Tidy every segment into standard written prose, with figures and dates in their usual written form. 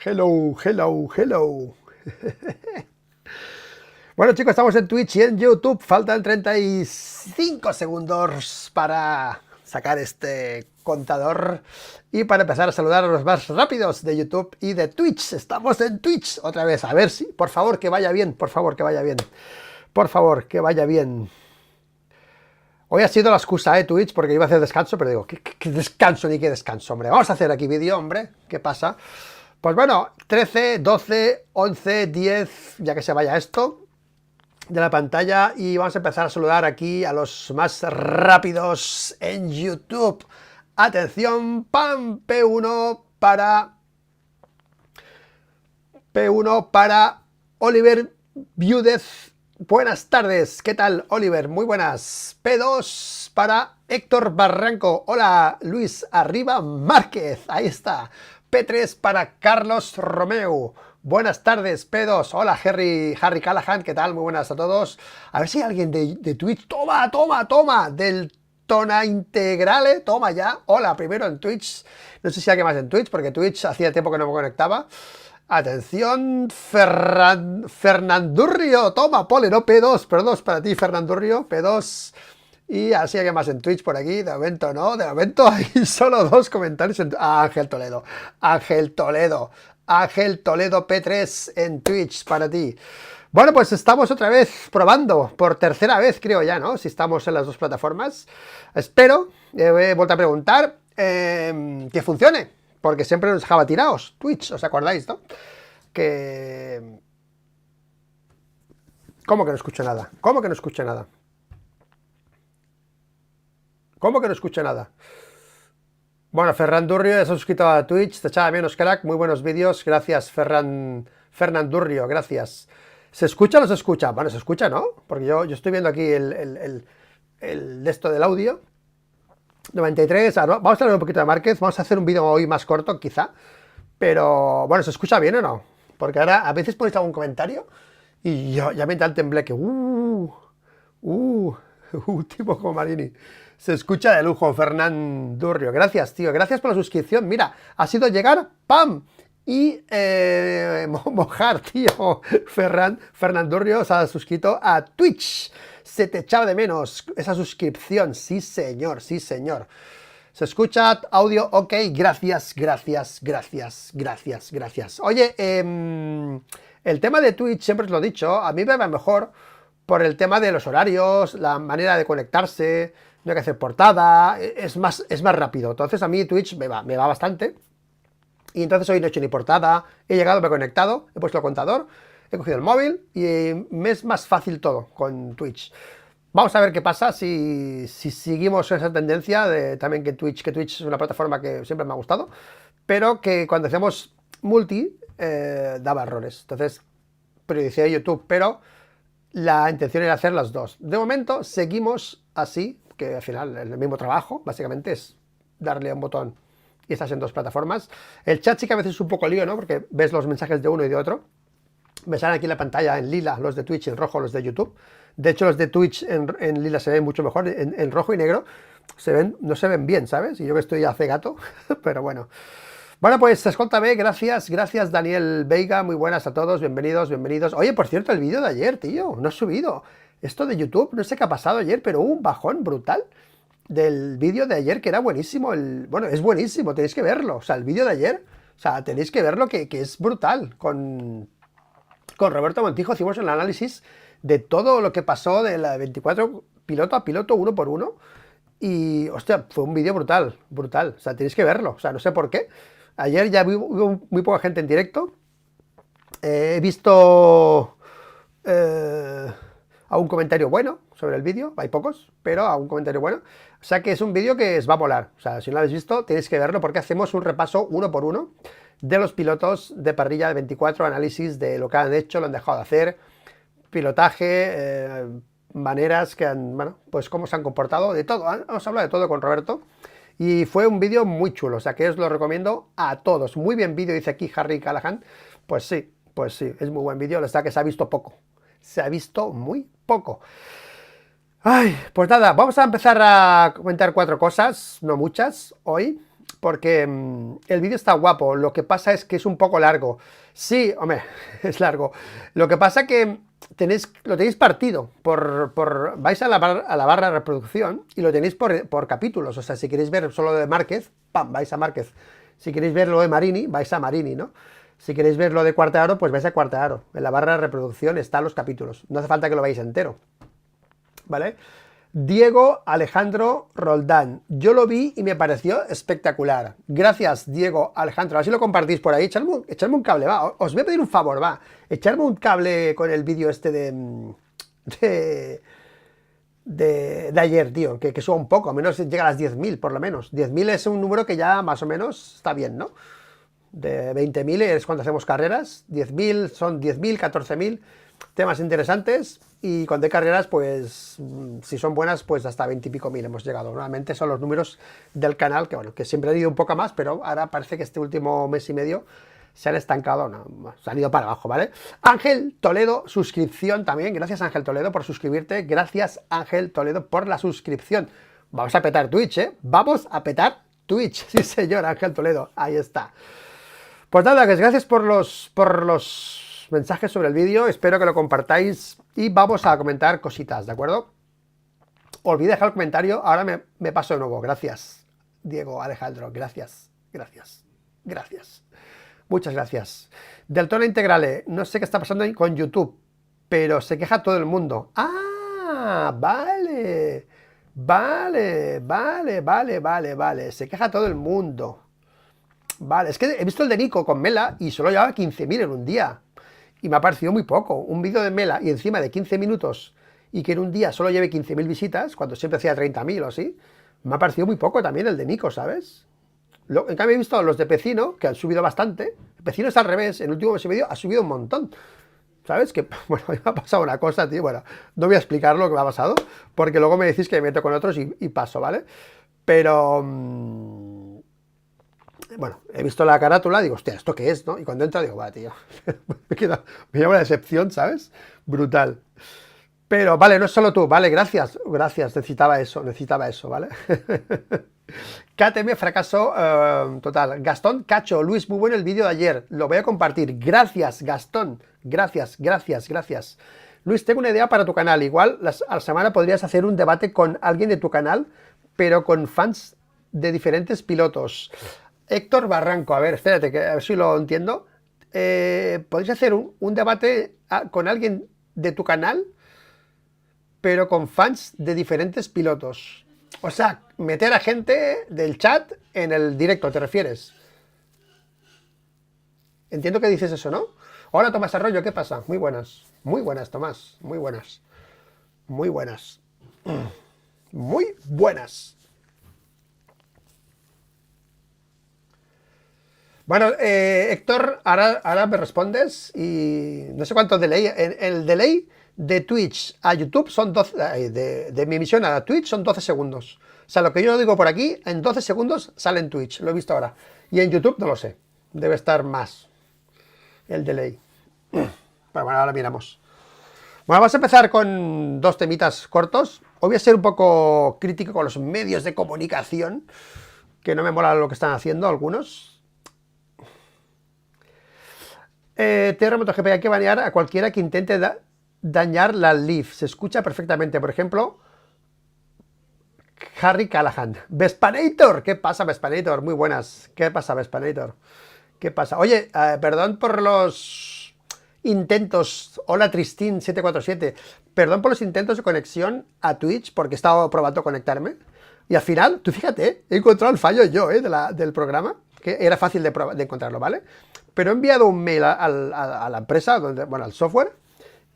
Hello, hello, hello. Bueno, chicos, estamos en Twitch y en YouTube. Faltan 35 segundos para sacar este contador y para empezar a saludar a los más rápidos de YouTube y de Twitch. Estamos en Twitch otra vez. A ver si, por favor, que vaya bien. Por favor, que vaya bien. Por favor, que vaya bien. Hoy ha sido la excusa de Twitch porque iba a hacer descanso, pero digo, ¿qué descanso ni qué descanso, hombre? Vamos a hacer aquí vídeo, hombre. ¿Qué pasa? Pues bueno, 13, 12, 11, 10, ya que se vaya esto de la pantalla, y vamos a empezar a saludar aquí a los más rápidos en YouTube. Atención, ¡pam! P1 para Oliver Viudez. Buenas tardes, ¿qué tal, Oliver? Muy buenas. P2 para Héctor Barranco. Hola, Luis Arriba Márquez. Ahí está. P3 para Carlos Romeo. Buenas tardes, P2. Hola, Harry Callahan. ¿Qué tal? Muy buenas a todos. A ver si hay alguien de Twitch. Toma. Del Tona Integrale. Toma ya. Hola, primero en Twitch. No sé si hay alguien más en Twitch, porque Twitch hacía tiempo que no me conectaba. Atención, Fernandurrio, toma, pole, no, P2, P2 para ti, Fernandurrio, P2. Y así hay más en Twitch por aquí, de momento no, de momento hay solo dos comentarios. Ángel Toledo, P3 en Twitch para ti. Bueno, pues estamos otra vez probando, por tercera vez creo ya, ¿no? Si estamos en las dos plataformas. Espero, he vuelto a preguntar, que funcione. Porque siempre nos dejaba tirados Twitch, ¿os acordáis, no? Que... ¿Cómo que no escucho nada? ¿Cómo que no escucho nada? ¿Cómo que no escucho nada? Bueno, Ferran Durrio ya se ha suscrito a Twitch, te echaba menos, crack, muy buenos vídeos, gracias, Ferran Durrio, gracias. ¿Se escucha o no se escucha? Bueno, se escucha, ¿no? Porque yo estoy viendo aquí el de esto del audio. 93, vamos a hablar un poquito de Márquez, vamos a hacer un vídeo hoy más corto, quizá. Pero, bueno, ¿se escucha bien o no? Porque ahora a veces ponéis algún comentario y yo ya me da el tembleque. Tipo como Marini. Se escucha de lujo, Fernán Durrio. Gracias, tío. Gracias por la suscripción. Mira, ha sido llegar, ¡pam! Y mojar, tío. Fernán Durrio se ha suscrito a Twitch. Se te echaba de menos esa suscripción. Sí, señor, sí, señor. Se escucha audio, ok, gracias. Oye, el tema de Twitch, siempre os lo he dicho, a mí me va mejor por el tema de los horarios, la manera de conectarse, no hay que hacer portada, es más rápido. Entonces a mí Twitch me va bastante. Y entonces hoy no he hecho ni portada, he llegado, me he conectado, he puesto el contador, he cogido el móvil y me es más fácil todo con Twitch. Vamos a ver qué pasa si seguimos esa tendencia de también que Twitch es una plataforma que siempre me ha gustado, pero que cuando hacemos multi daba errores. Entonces prioricé YouTube, pero la intención era hacer las dos. De momento seguimos así, que al final el mismo trabajo, básicamente es darle a un botón y estás en dos plataformas. El chat sí que a veces es un poco lío, ¿no? Porque ves los mensajes de uno y de otro. Me salen aquí en la pantalla en lila los de Twitch y en rojo los de YouTube. De hecho, los de Twitch en lila se ven mucho mejor. En rojo y negro no se ven bien, ¿sabes? Y yo que estoy hace gato, pero bueno. Bueno, pues escúltame, gracias Daniel Veiga, muy buenas a todos, bienvenidos. Oye, por cierto, el vídeo de ayer, tío, no he subido. Esto de YouTube, no sé qué ha pasado ayer, pero hubo un bajón brutal del vídeo de ayer, que era buenísimo. Bueno, es buenísimo, tenéis que verlo. O sea, el vídeo de ayer, o sea, tenéis que verlo, que es brutal. Con Roberto Montijo hicimos el análisis de todo lo que pasó de la 24 piloto a piloto, uno por uno. Y, hostia, fue un vídeo brutal. O sea, tenéis que verlo. O sea, no sé por qué. Ayer ya hubo muy poca gente en directo. He visto algún comentario bueno sobre el vídeo. Hay pocos, pero algún comentario bueno. O sea que es un vídeo que os va a molar. O sea, si no lo habéis visto, tenéis que verlo porque hacemos un repaso uno por uno de los pilotos de parrilla de 24, análisis de lo que han hecho, lo han dejado de hacer, pilotaje, maneras que han, bueno, pues cómo se han comportado, de todo. Hemos hablado de todo con Roberto. Y fue un vídeo muy chulo, o sea que os lo recomiendo a todos. Muy bien vídeo, dice aquí Harry Callahan. Pues sí, es muy buen vídeo, la verdad que se ha visto poco. Se ha visto muy poco. Ay, pues nada, vamos a empezar a comentar 4 cosas, no muchas, hoy. porque el vídeo está guapo, lo que pasa es que es un poco largo. Sí, hombre, es largo. Lo que pasa que lo tenéis partido, vais a la barra de reproducción y lo tenéis por capítulos. O sea, si queréis ver solo de Márquez, ¡pam!, vais a Márquez. Si queréis ver lo de Marini, vais a Marini, ¿no? Si queréis ver lo de Quartararo, pues vais a Quartararo. En la barra de reproducción están los capítulos. No hace falta que lo veáis entero, ¿vale? Diego Alejandro Roldán. Yo lo vi y me pareció espectacular. Gracias, Diego Alejandro. A ver si lo compartís por ahí. Echadme un cable, va. Os voy a pedir un favor, va. Echarme un cable con el vídeo este de ayer, tío. Que suba un poco. A menos llega a las 10.000, por lo menos. 10.000 es un número que ya más o menos está bien, ¿no? De 20.000 es cuando hacemos carreras. 10.000 son 10.000, 14.000. Temas interesantes. Y con de carreras, pues, si son buenas, pues hasta 20 y pico mil hemos llegado. Normalmente son los números del canal, que bueno, que siempre han ido un poco más, pero ahora parece que este último mes y medio se han estancado, no, se han ido para abajo, ¿vale? Ángel Toledo, suscripción también. Gracias, Ángel Toledo, por suscribirte. Gracias, Ángel Toledo, por la suscripción. Vamos a petar Twitch, ¿eh? Vamos a petar Twitch. Sí, señor, Ángel Toledo. Ahí está. Pues nada, gracias por los mensajes sobre el vídeo, espero que lo compartáis y vamos a comentar cositas, ¿de acuerdo? Olvidé dejar el comentario, ahora me paso de nuevo. Gracias, Diego Alejandro, gracias. Muchas gracias. Del tono integrale, no sé qué está pasando con YouTube, pero se queja todo el mundo. Ah, vale, se queja todo el mundo. Vale, es que he visto el de Nico con Mela y solo llevaba 15.000 en un día. Y me ha parecido muy poco. Un vídeo de Mela y encima de 15 minutos y que en un día solo lleve 15.000 visitas, cuando siempre hacía 30.000 o así, me ha parecido muy poco también el de Nico, ¿sabes? En cambio he visto los de Pecino, que han subido bastante. Pecino es al revés, en el último mes y medio ha subido un montón. ¿Sabes? Que, bueno, me ha pasado una cosa, tío. Bueno, no voy a explicar lo que me ha pasado, porque luego me decís que me meto con otros y paso, ¿vale? Pero... bueno, he visto la carátula, digo, hostia, ¿esto qué es, no? Y cuando entra digo, va, tío, me llama la decepción, ¿sabes? Brutal. Pero, vale, no es solo tú, vale, gracias, necesitaba eso, ¿vale? KTM fracaso total. Gastón Cacho, Luis, muy bueno el vídeo de ayer, lo voy a compartir. Gracias, Gastón, gracias. Luis, tengo una idea para tu canal, igual a la semana podrías hacer un debate con alguien de tu canal, pero con fans de diferentes pilotos. Héctor Barranco, a ver, espérate, a ver si lo entiendo. ¿Podéis hacer un debate con alguien de tu canal, pero con fans de diferentes pilotos? O sea, meter a gente del chat en el directo, ¿te refieres? Entiendo que dices eso, ¿no? Hola, Tomás Arroyo, ¿qué pasa? Muy buenas, Tomás, muy buenas. Bueno, Héctor, ahora me respondes y no sé cuánto delay. El delay de Twitch a YouTube son 12, de mi emisión a Twitch son 12 segundos. O sea, lo que yo digo por aquí, en 12 segundos sale en Twitch, lo he visto ahora. Y en YouTube no lo sé, debe estar más el delay. Pero bueno, ahora miramos. Bueno, vamos a empezar con dos temitas cortos. Hoy voy a ser un poco crítico con los medios de comunicación, que no me mola lo que están haciendo algunos. TRMotoGP, hay que banear a cualquiera que intente dañar la Leaf. Se escucha perfectamente. Por ejemplo, Harry Callahan. Vespanator, ¿qué pasa, Vespanator? Muy buenas. ¿Qué pasa, Vespanator? ¿Qué pasa? Oye, perdón por los intentos. Hola, Tristin747. Perdón por los intentos de conexión a Twitch, porque he estado probando conectarme. Y al final, tú fíjate, he encontrado el fallo yo, del programa, que era fácil de encontrarlo, ¿vale? Pero he enviado un mail a la empresa, al software,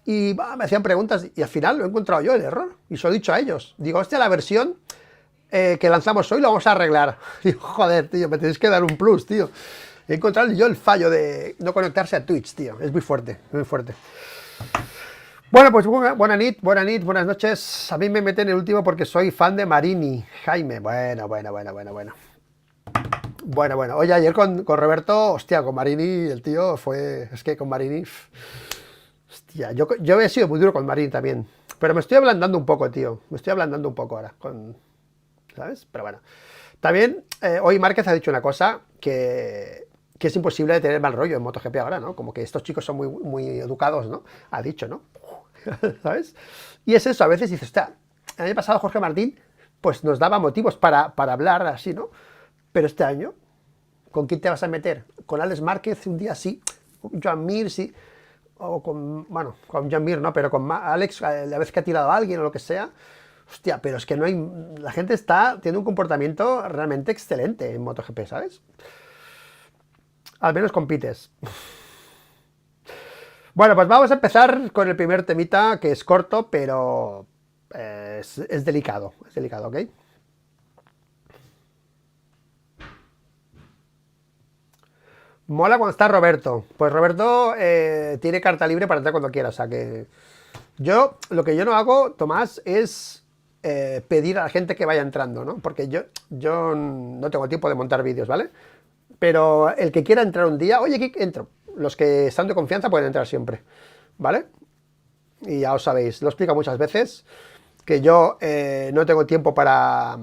y me hacían preguntas, y al final lo he encontrado yo el error, y se lo he dicho a ellos. Digo, hostia, la versión que lanzamos hoy lo vamos a arreglar. Digo, joder, tío, me tenéis que dar un plus, tío. He encontrado yo el fallo de no conectarse a Twitch, tío. Es muy fuerte, muy fuerte. Bueno, pues buenas noches. A mí me meten el último porque soy fan de Marini. Jaime, bueno. Bueno. Oye, ayer con Roberto, hostia, con Marini, el tío fue... Es que con Marini... Hostia, yo he sido muy duro con Marini también. Pero me estoy ablandando un poco, tío. Me estoy ablandando un poco ahora. ¿Sabes? Pero bueno. También, hoy Márquez ha dicho una cosa que es imposible de tener mal rollo en MotoGP ahora, ¿no? Como que estos chicos son muy, muy educados, ¿no? Ha dicho, ¿no? ¿Sabes? Y es eso, a veces dices, está, el año pasado Jorge Martín, pues nos daba motivos para hablar así, ¿no? Pero este año, ¿con quién te vas a meter? ¿Con Alex Márquez un día sí? ¿Con Joan Mir sí? O con, bueno, con Joan Mir no, pero con Alex, la vez que ha tirado a alguien o lo que sea. Hostia, pero es que no hay... La gente está teniendo un comportamiento realmente excelente en MotoGP, ¿sabes? Al menos compites. Bueno, pues vamos a empezar con el primer temita, que es corto, pero es delicado. Es delicado, ¿ok? Mola cuando está Roberto. Pues Roberto tiene carta libre para entrar cuando quiera. O sea que lo que yo no hago, Tomás, es pedir a la gente que vaya entrando, ¿no? Porque yo no tengo tiempo de montar vídeos, ¿vale? Pero el que quiera entrar un día, oye, que entro. Los que están de confianza pueden entrar siempre, ¿vale? Y ya os sabéis, lo explico muchas veces, que yo no tengo tiempo para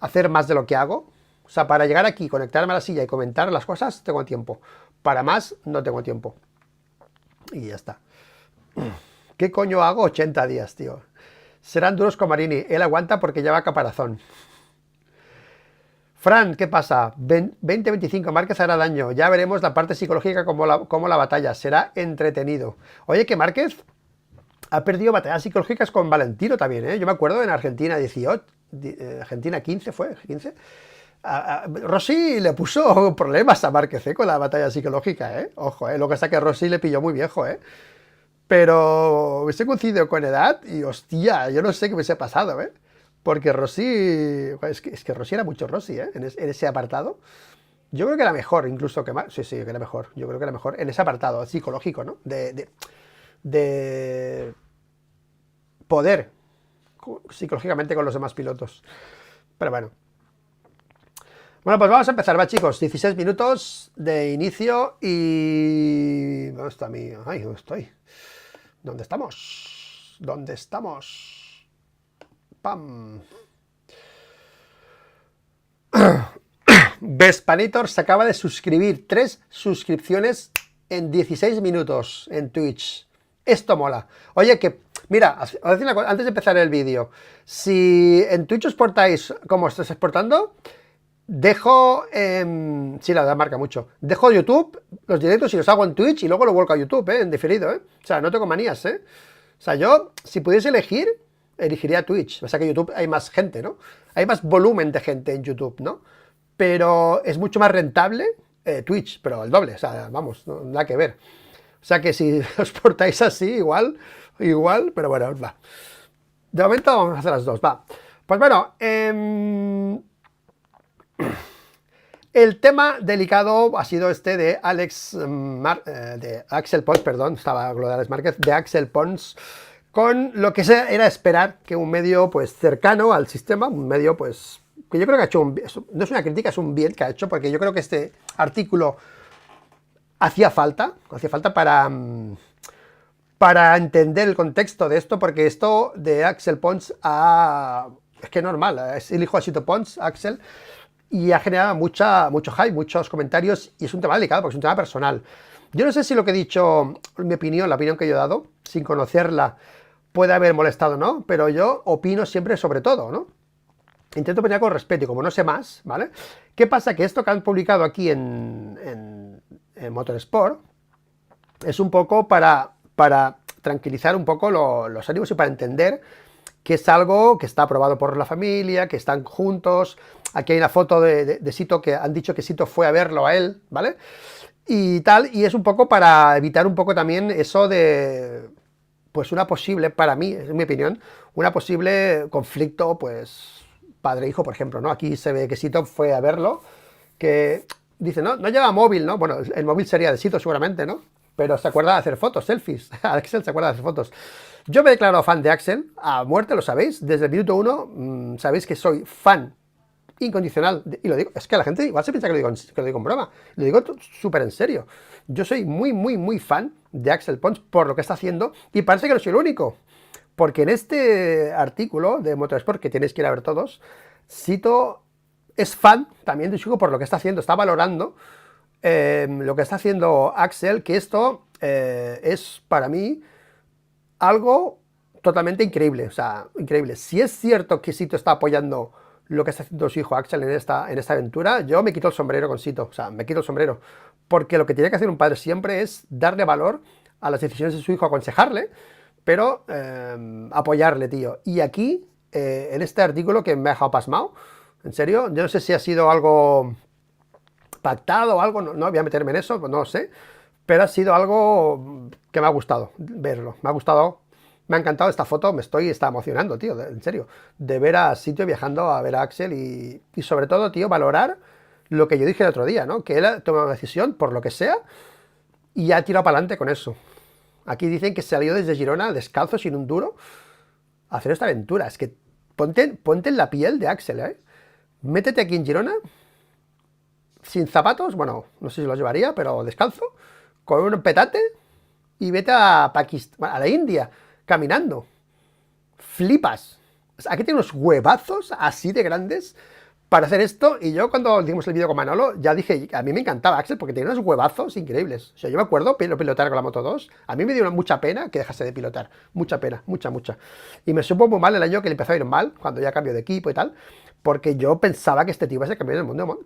hacer más de lo que hago. O sea, para llegar aquí, conectarme a la silla y comentar las cosas, tengo tiempo. Para más, no tengo tiempo. Y ya está. ¿Qué coño hago 80 días, tío? Serán duros con Marini. Él aguanta porque lleva caparazón. Fran, ¿qué pasa? 20-25, Márquez hará daño. Ya veremos la parte psicológica como la batalla. Será entretenido. Oye, que Márquez ha perdido batallas psicológicas con Valentino también, ¿eh? Yo me acuerdo en Argentina 18, Argentina 15 fue, 15. Rossi le puso problemas a Márquez, con la batalla psicológica, ¿eh? Ojo, lo que pasa es que Rossi le pilló muy viejo, ¿eh? Pero hubiese coincidido con edad y hostia, yo no sé qué hubiese pasado, ¿eh? Porque Rossi, es que Rossi era mucho Rossi, ¿eh? En ese apartado. Yo creo que era mejor, incluso que más. Sí, sí, que era mejor. Yo creo que era mejor en ese apartado psicológico, ¿no? De poder psicológicamente con los demás pilotos. Pero bueno. Bueno, pues vamos a empezar, va chicos. 16 minutos de inicio y... ¿Dónde está mi...? Ay, ¿dónde estoy? ¿Dónde estamos? ¿Dónde estamos? ¡Pam! Vespanitor se acaba de suscribir. 3 suscripciones en 16 minutos en Twitch. Esto mola. Oye, que... Mira, antes de empezar el vídeo, si en Twitch os portáis como estáis exportando, dejo... sí, la marca mucho. Dejo YouTube, los directos y los hago en Twitch y luego lo vuelco a YouTube, en diferido, O sea, no tengo manías, O sea, yo, si pudiese elegir, elegiría Twitch. O sea, que YouTube hay más gente, ¿no? Hay más volumen de gente en YouTube, ¿no? Pero es mucho más rentable Twitch, pero el doble, o sea, vamos, no, nada que ver. O sea que si os portáis así, igual, pero bueno, va. De momento vamos a hacer las dos, va. Pues bueno, el tema delicado ha sido este de de Axel Pons, perdón, estaba con lo de Alex Márquez, de Axel Pons, con lo que era esperar que un medio pues cercano al sistema, un medio pues que yo creo que ha hecho no es una crítica, es un bien que ha hecho, porque yo creo que este artículo hacía falta para entender el contexto de esto, porque esto de Axel Pons es que normal, es el hijo de Sito Pons, Axel, y ha generado mucho hype, muchos comentarios, y es un tema delicado, porque es un tema personal. Yo no sé si lo que he dicho, mi opinión, la opinión que yo he dado, sin conocerla, puede haber molestado o no, pero yo opino siempre sobre todo, ¿no? Intento opinar con respeto, y como no sé más, ¿vale? ¿Qué pasa? Que esto que han publicado aquí en Motorsport es un poco para tranquilizar un poco los ánimos y para entender que es algo que está aprobado por la familia, que están juntos. Aquí hay una foto de Sito, que han dicho que Sito fue a verlo a él, ¿vale? Y tal, y es un poco para evitar un poco también eso de, pues una posible, para mí, es mi opinión, una posible conflicto, pues, padre-hijo, por ejemplo, ¿no? Aquí se ve que Sito fue a verlo, que dice, no lleva móvil, ¿no? Bueno, el móvil sería de Sito seguramente, ¿no? Pero se acuerda de hacer fotos, selfies. Axel se acuerda de hacer fotos. Yo me he declarado fan de Axel, a muerte, lo sabéis. Desde el minuto 1, sabéis que soy fan incondicional. Y lo digo, es que la gente igual se piensa que lo digo en broma. Lo digo súper en serio. Yo soy muy, muy, muy fan de Axel Pons por lo que está haciendo. Y parece que no soy el único. Porque en este artículo de Motorsport, que tenéis que ir a ver todos, Sito es fan también de Shugo por lo que está haciendo, está valorando lo que está haciendo Axel, que esto es para mí algo totalmente increíble, o sea, increíble. Si es cierto que Sito está apoyando lo que está haciendo su hijo Axel en esta aventura, yo me quito el sombrero con Sito, o sea, me quito el sombrero, porque lo que tiene que hacer un padre siempre es darle valor a las decisiones de su hijo, aconsejarle, pero apoyarle, tío. Y aquí, en este artículo que me ha dejado pasmado, en serio, yo no sé si ha sido algo pactado o algo, no voy a meterme en eso, pues no lo sé, pero ha sido algo que me ha gustado verlo, me ha gustado, me ha encantado esta foto, está emocionando, tío, en serio, de ver a Sito viajando a ver a Axel y sobre todo, tío, valorar lo que yo dije el otro día, ¿no? Que él ha tomado una decisión, por lo que sea, y ha tirado para adelante con eso. Aquí dicen que salió desde Girona, descalzo, sin un duro, a hacer esta aventura. Es que ponte en la piel de Axel, ¿eh? Métete aquí en Girona, sin zapatos, bueno, no sé si los llevaría, pero descalzo, con un petate, y vete a Pakistán, a la India, caminando. Flipas. O sea, aquí tiene unos huevazos así de grandes para hacer esto. Y yo cuando hicimos el vídeo con Manolo, ya dije, a mí me encantaba Axel porque tenía unos huevazos increíbles. O sea, yo me acuerdo pilotar con la Moto 2. A mí me dio mucha pena que dejase de pilotar. Mucha pena, mucha, mucha. Y me supo muy mal el año que le empezó a ir mal, cuando ya cambió de equipo y tal. Porque yo pensaba que este tío iba a ser campeón del mundo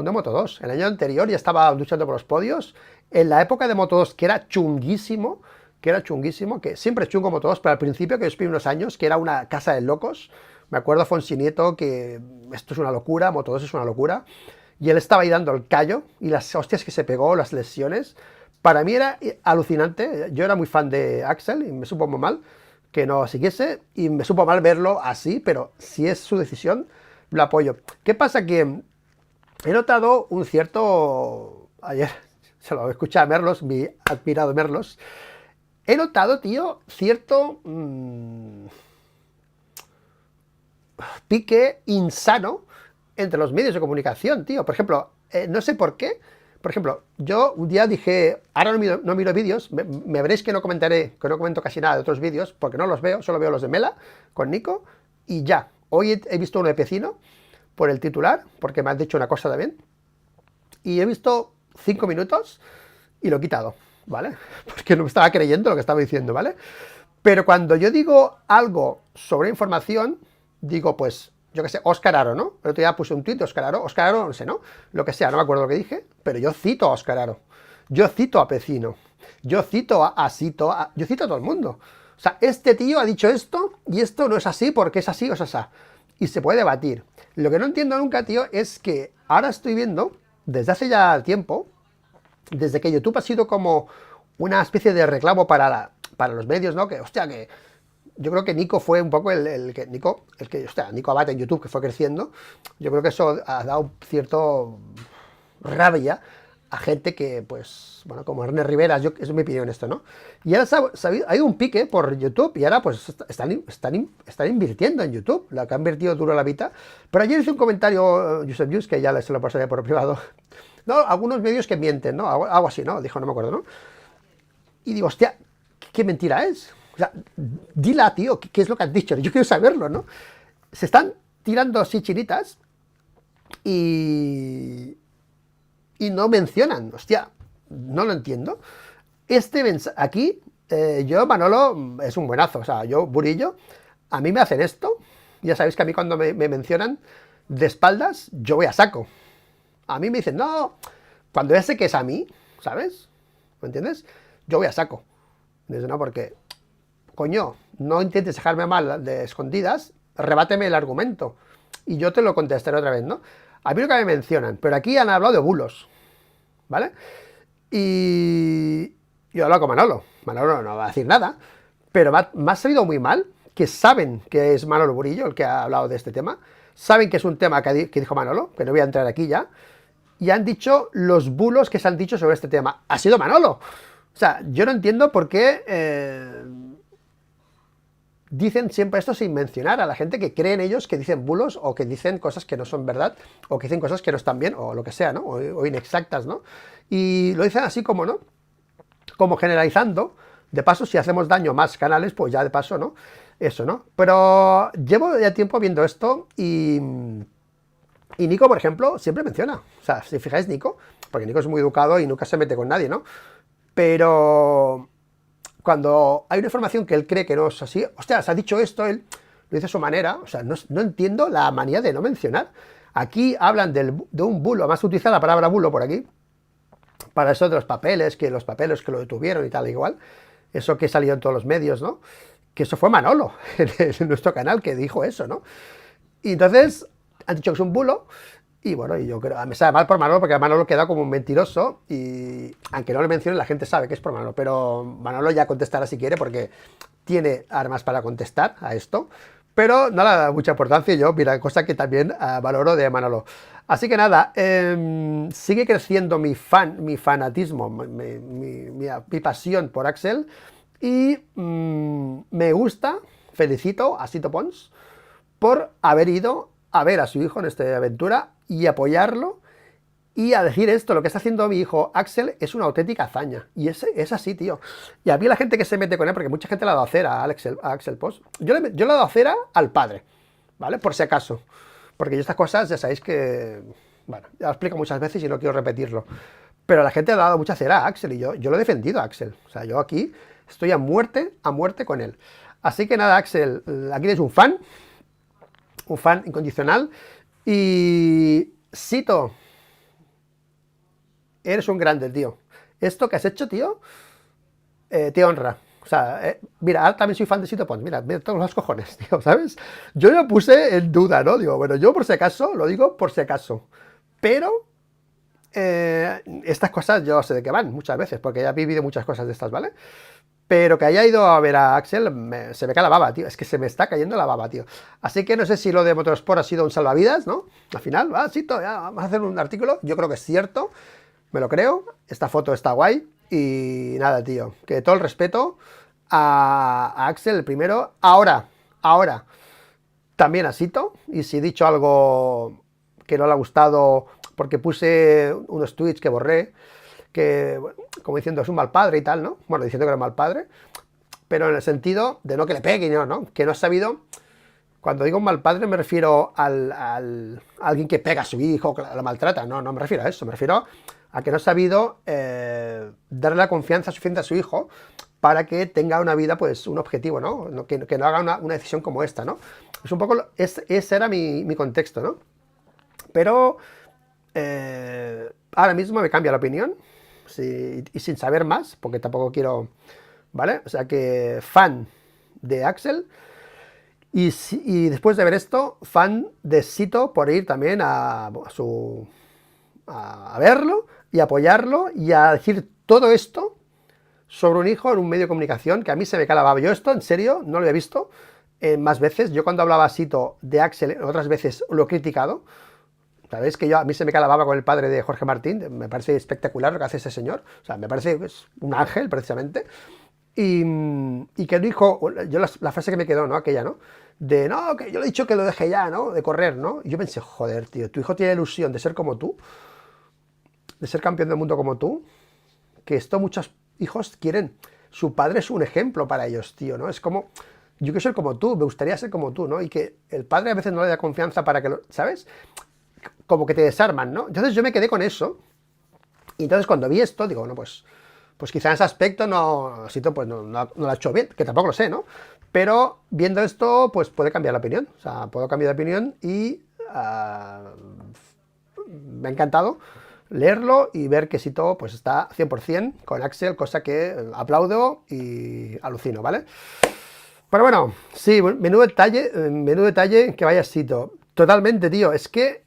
de Moto 2. El año anterior ya estaba luchando por los podios. En la época de Moto 2, que era chunguísimo, que siempre es chungo Moto 2, pero al principio, que yo estuve unos años, que era una casa de locos. Me acuerdo a Fonsi Nieto que esto es una locura, Moto 2 es una locura. Y él estaba ahí dando el callo y las hostias que se pegó, las lesiones. Para mí era alucinante. Yo era muy fan de Axel y me supo muy mal que no siguiese. Y me supo mal verlo así, pero si es su decisión, lo apoyo. ¿Qué pasa? Que he notado un cierto... Ayer se lo escuché a Merlos, mi admirado Merlos. He notado, tío, cierto pique insano entre los medios de comunicación, tío. Por ejemplo, no sé por qué. Por ejemplo, yo un día dije, ahora no miro vídeos, me veréis que no comentaré, que no comento casi nada de otros vídeos, porque no los veo, solo veo los de Mela, con Nico, y ya. Hoy he visto uno de Pecino, por el titular, porque me han dicho una cosa también, y he visto 5 minutos y lo he quitado, ¿vale? Porque no me estaba creyendo lo que estaba diciendo, ¿vale? Pero cuando yo digo algo sobre información, digo, pues, yo qué sé, Óscar Aro, ¿no? El otro día puse un tuit de Óscar Aro, no sé, ¿no? Lo que sea, no me acuerdo lo que dije, pero yo cito a Óscar Aro, yo cito a Pecino, yo cito a Sito, yo cito a todo el mundo. O sea, este tío ha dicho esto, y esto no es así porque es así o es así. Y se puede debatir. Lo que no entiendo nunca, tío, es que ahora estoy viendo, desde hace ya tiempo, desde que YouTube ha sido como una especie de reclamo para los medios, ¿no? Que, hostia, que yo creo que Nico fue un poco Nico Abad en YouTube, que fue creciendo. Yo creo que eso ha dado cierto rabia a gente que, pues, bueno, como Ernest Rivera, es mi opinión esto, ¿no? Y ahora hay un pique por YouTube y ahora pues están invirtiendo en YouTube, lo que ha invertido duro la vida. Pero ayer hice un comentario, Josep Jus, que ya se lo pasaré por privado. No, algunos medios que mienten, ¿no? Algo así, ¿no? Dijo, no me acuerdo, ¿no? Y digo, hostia, ¿qué mentira es? O sea, dila, tío, ¿qué es lo que has dicho? Yo quiero saberlo, ¿no? Se están tirando así chinitas y no mencionan, hostia, no lo entiendo. Aquí, yo, Manolo, es un buenazo, o sea, yo, Burillo, a mí me hacen esto, ya sabéis que a mí cuando me mencionan de espaldas, yo voy a saco. A mí me dicen, no, cuando ya sé que es a mí, ¿sabes? ¿Me entiendes? Yo voy a saco. No, porque, coño, no intentes dejarme mal de escondidas, rebáteme el argumento. Y yo te lo contestaré otra vez, ¿no? A mí lo que me mencionan, pero aquí han hablado de bulos, ¿vale? Y yo he hablado con Manolo. Manolo no va a decir nada, pero me ha salido muy mal que saben que es Manolo Burillo el que ha hablado de este tema, saben que es un tema que dijo Manolo, que no voy a entrar aquí ya, y han dicho los bulos que se han dicho sobre este tema. Ha sido Manolo. O sea, yo no entiendo por qué dicen siempre esto sin mencionar a la gente que creen ellos que dicen bulos o que dicen cosas que no son verdad o que dicen cosas que no están bien o lo que sea, ¿no? O inexactas, ¿no? Y lo dicen así como, ¿no? Como generalizando. De paso, si hacemos daño a más canales, pues ya de paso, ¿no? eso, ¿no? Pero llevo ya tiempo viendo esto y Nico, por ejemplo, siempre menciona. O sea, si fijáis, Nico, porque Nico es muy educado y nunca se mete con nadie, ¿no? Pero cuando hay una información que él cree que no es así, hostia, se ha dicho esto, él lo dice a su manera, o sea, no entiendo la manía de no mencionar. Aquí hablan de un bulo, además utiliza la palabra bulo por aquí, para eso de los papeles que lo detuvieron y tal, igual, eso que salió en todos los medios, ¿no? Que eso fue Manolo, en nuestro canal, que dijo eso, ¿no? Y entonces han dicho que es un bulo. Y bueno, y yo creo, me sabe mal por Manolo, porque Manolo queda como un mentiroso. Y aunque no le mencionen, la gente sabe que es por Manolo. Pero Manolo ya contestará si quiere, porque tiene armas para contestar a esto. Pero no le da mucha importancia. Yo, mira, cosa que también valoro de Manolo. Así que nada, sigue creciendo mi fanatismo, mi pasión por Axel. Y me gusta, felicito a Sito Pons por haber ido a ver a su hijo en esta aventura y apoyarlo y a decir esto, lo que está haciendo mi hijo Axel es una auténtica hazaña. Y es así, tío. Y a mí la gente que se mete con él, porque mucha gente le ha dado cera a Axel Post, yo le he dado cera al padre, ¿vale? Por si acaso. Porque yo estas cosas ya sabéis que, bueno, ya lo explico muchas veces y no quiero repetirlo. Pero la gente le ha dado mucha cera a Axel y yo lo he defendido a Axel. O sea, yo aquí estoy a muerte con él. Así que nada, Axel, aquí tienes un fan incondicional. Y Sito, eres un grande, tío. Esto que has hecho, tío, te honra. O sea, mira, ahora también soy fan de Sito Pons. Mira todos los cojones, tío, ¿sabes? Yo lo puse en duda, ¿no? Digo, bueno, yo por si acaso, lo digo por si acaso. Pero estas cosas yo sé de qué van muchas veces, porque ya he vivido muchas cosas de estas, ¿vale? Pero que haya ido a ver a Axel, se me cae la baba, tío. Es que se me está cayendo la baba, tío. Así que no sé si lo de Motorsport ha sido un salvavidas, ¿no? Al final, sí, ya, vamos a hacer un artículo. Yo creo que es cierto, me lo creo. Esta foto está guay. Y nada, tío. Que todo el respeto a Axel, el primero. Ahora, también a Sito. Y si he dicho algo que no le ha gustado, porque puse unos tweets que borré, que, bueno, como diciendo, es un mal padre y tal, ¿no? Bueno, diciendo que era un mal padre, pero en el sentido de no que le pegue, ¿no? Que no ha sabido, cuando digo un mal padre me refiero a alguien que pega a su hijo, que lo maltrata, no me refiero a eso, me refiero a que no ha sabido darle la confianza suficiente a su hijo para que tenga una vida, pues, un objetivo, ¿no? Que no haga una decisión como esta, ¿no? Es un poco, ese era mi contexto, ¿no? Pero ahora mismo me cambia la opinión, y sin saber más, porque tampoco quiero, ¿vale? O sea que fan de Axel y después de ver esto, fan de Sito por ir también a verlo y apoyarlo y a decir todo esto sobre un hijo en un medio de comunicación que a mí se me calaba. Yo esto, en serio, no lo había visto más veces. Yo cuando hablaba Sito de Axel, otras veces lo he criticado. Sabéis que a mí se me cae la baba con el padre de Jorge Martín, me parece espectacular lo que hace ese señor, o sea, me parece que es un ángel precisamente, y que dijo, yo la frase que me quedó, ¿no? Aquella, ¿no? De, no, que yo le he dicho que lo deje ya, ¿no? De correr, ¿no? Y yo pensé, joder, tío, tu hijo tiene ilusión de ser como tú, de ser campeón del mundo como tú, que esto muchos hijos quieren, su padre es un ejemplo para ellos, tío, ¿no? Es como, yo quiero ser como tú, me gustaría ser como tú, ¿no? Y que el padre a veces no le da confianza para que lo, ¿sabes? Como que te desarman, ¿no? Entonces yo me quedé con eso. Y entonces cuando vi esto, digo, bueno, pues quizá en ese aspecto pues no lo ha hecho bien, que tampoco lo sé, ¿no? Pero viendo esto, pues puede cambiar la opinión. O sea, puedo cambiar de opinión y me ha encantado leerlo y ver que Sito pues está 100% con Axel, cosa que aplaudo y alucino, ¿vale? Pero bueno, sí, menudo detalle que vaya Sito. Totalmente, tío. Es que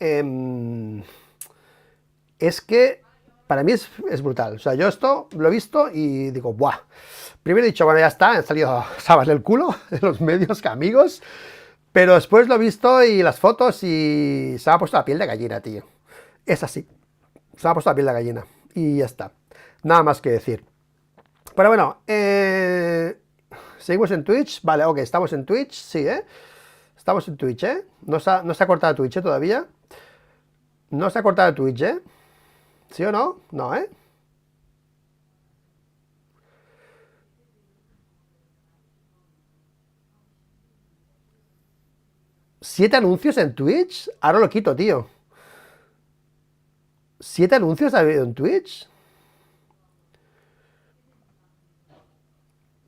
para mí es brutal. O sea, yo esto lo he visto y digo, ¡buah! Primero he dicho, bueno, ya está, han salido sabas del culo de los medios que amigos. Pero después lo he visto y las fotos y se me ha puesto la piel de gallina, tío. Es así. Se me ha puesto la piel de gallina. Y ya está. Nada más que decir. Pero bueno, seguimos en Twitch. Vale, ok, estamos en Twitch, sí, ¿eh? Estamos en Twitch, ¿eh? No se ha cortado Twitch, todavía. No se ha cortado Twitch, ¿eh? ¿Sí o no? No, ¿eh? ¿7 anuncios en Twitch? Ahora lo quito, tío. ¿7 anuncios ha habido en Twitch?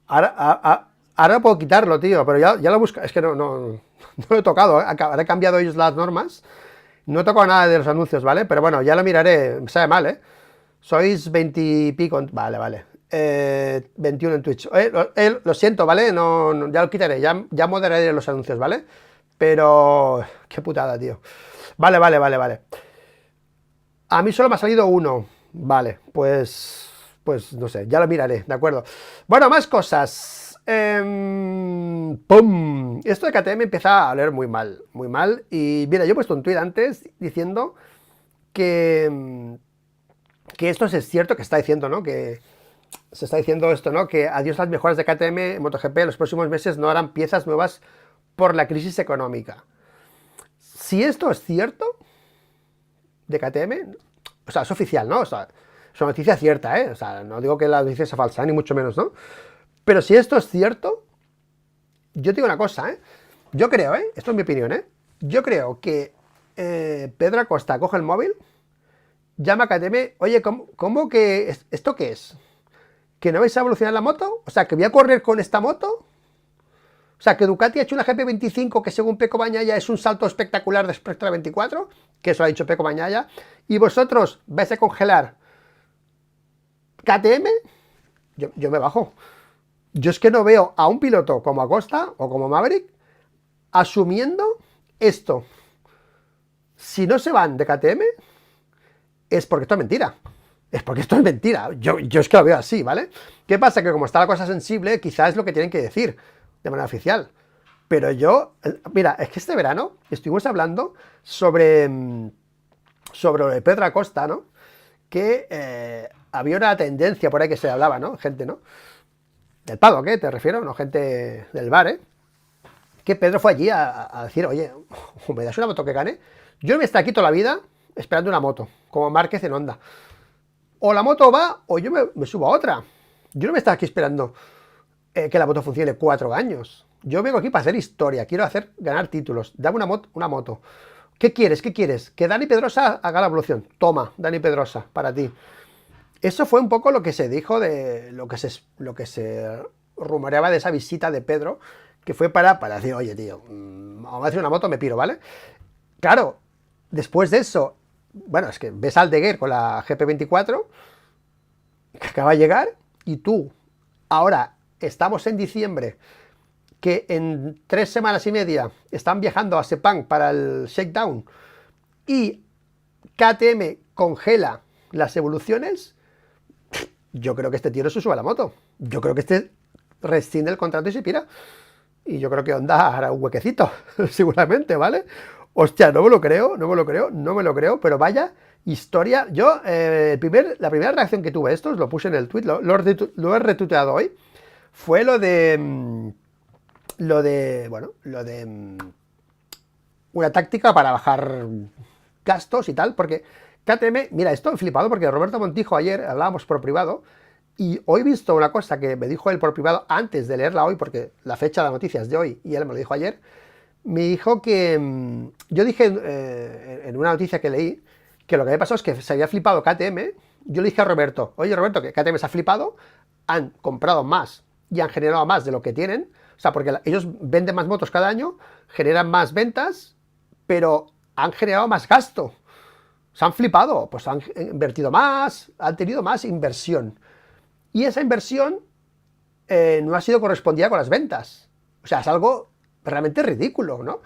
Ahora puedo quitarlo, tío, pero ya lo busco. Es que no lo he tocado, ¿eh? Habré cambiado ellos las normas. No he tocado nada de los anuncios, ¿vale? Pero bueno, ya lo miraré. Me sabe mal, ¿eh? Sois 20 y pico. Vale, vale. 21 en Twitch. Lo siento, ¿vale? Ya lo quitaré. Ya moderaré los anuncios, ¿vale? Pero... Qué putada, tío. Vale, vale, vale, vale. A mí solo me ha salido uno. Vale, pues no sé, ya lo miraré, ¿de acuerdo? Bueno, más cosas. ¡Pum! Esto de KTM empieza a leer muy mal, muy mal. Y mira, yo he puesto un tuit antes diciendo que esto es cierto, que está diciendo, ¿no? Que se está diciendo esto, ¿no? Que adiós las mejoras de KTM en MotoGP, en los próximos meses no harán piezas nuevas por la crisis económica. Si esto es cierto, de KTM, o sea, es oficial, ¿no? O sea, es una noticia cierta, ¿eh? O sea, no digo que la noticia sea falsa, ni mucho menos, ¿no? Pero si esto es cierto, yo te digo una cosa, ¿eh? Yo creo, ¿eh? Esto es mi opinión, ¿eh? Yo creo que Pedro Acosta coge el móvil, llama a KTM, oye, ¿cómo que esto qué es? ¿Que no vais a evolucionar la moto? O sea, ¿que voy a correr con esta moto? O sea, que Ducati ha hecho una GP25 que según Pecco Bagnaia es un salto espectacular respecto a la 24, que eso ha dicho Pecco Bagnaia, y vosotros vais a congelar KTM, yo me bajo. Yo es que no veo a un piloto como Acosta o como Maverick asumiendo esto. Si no se van de KTM, es porque esto es mentira. Es porque esto es mentira. Yo es que lo veo así, ¿vale? ¿Qué pasa? Que como está la cosa sensible, quizás es lo que tienen que decir de manera oficial. Pero yo, mira, es que este verano estuvimos hablando sobre Pedro Acosta, ¿no? Que había una tendencia por ahí que se hablaba, ¿no? Gente, ¿no? Del paddock, ¿eh? Te refiero, no gente del bar, ¿eh? Que Pedro fue allí a decir, oye, ¿me das una moto que gane? Yo no me estar aquí toda la vida esperando una moto, como Márquez en Honda. O la moto va, o yo me subo a otra. Yo no me estaba aquí esperando que la moto funcione 4 años. Yo vengo aquí para hacer historia, quiero ganar títulos. Dame una moto. ¿Qué quieres? ¿Qué quieres? Que Dani Pedrosa haga la evolución. Toma, Dani Pedrosa, para ti. Eso fue un poco lo que se dijo de lo que se rumoreaba de esa visita de Pedro, que fue para decir, oye, tío, vamos a hacer una moto, me piro, ¿vale? Claro, después de eso, bueno, es que ves al Deguer con la GP24, que acaba de llegar, y tú, ahora estamos en diciembre, que en 3 semanas y media están viajando a Sepang para el shakedown, y KTM congela las evoluciones, yo creo que este tío no se sube a la moto. Yo creo que este rescinde el contrato y se pira. Y yo creo que Honda hará un huequecito, seguramente, ¿vale? Hostia, no me lo creo, pero vaya historia. Yo, la primera reacción que tuve a esto, lo puse en el tweet, lo he retuiteado hoy, fue lo de una táctica para bajar gastos y tal, porque KTM, mira, estoy flipado porque Roberto Montijo ayer hablábamos por privado y hoy he visto una cosa que me dijo él por privado antes de leerla hoy, porque la fecha de la noticia es de hoy y él me lo dijo ayer. Me dijo que yo dije en una noticia que leí que lo que había pasado es que se había flipado KTM. Yo le dije a Roberto, oye Roberto, que KTM se ha flipado, han comprado más y han generado más de lo que tienen, o sea, porque ellos venden más motos cada año, generan más ventas, pero han generado más gasto. Se han flipado, pues han invertido más, han tenido más inversión. Y esa inversión no ha sido correspondida con las ventas. O sea, es algo realmente ridículo, ¿no?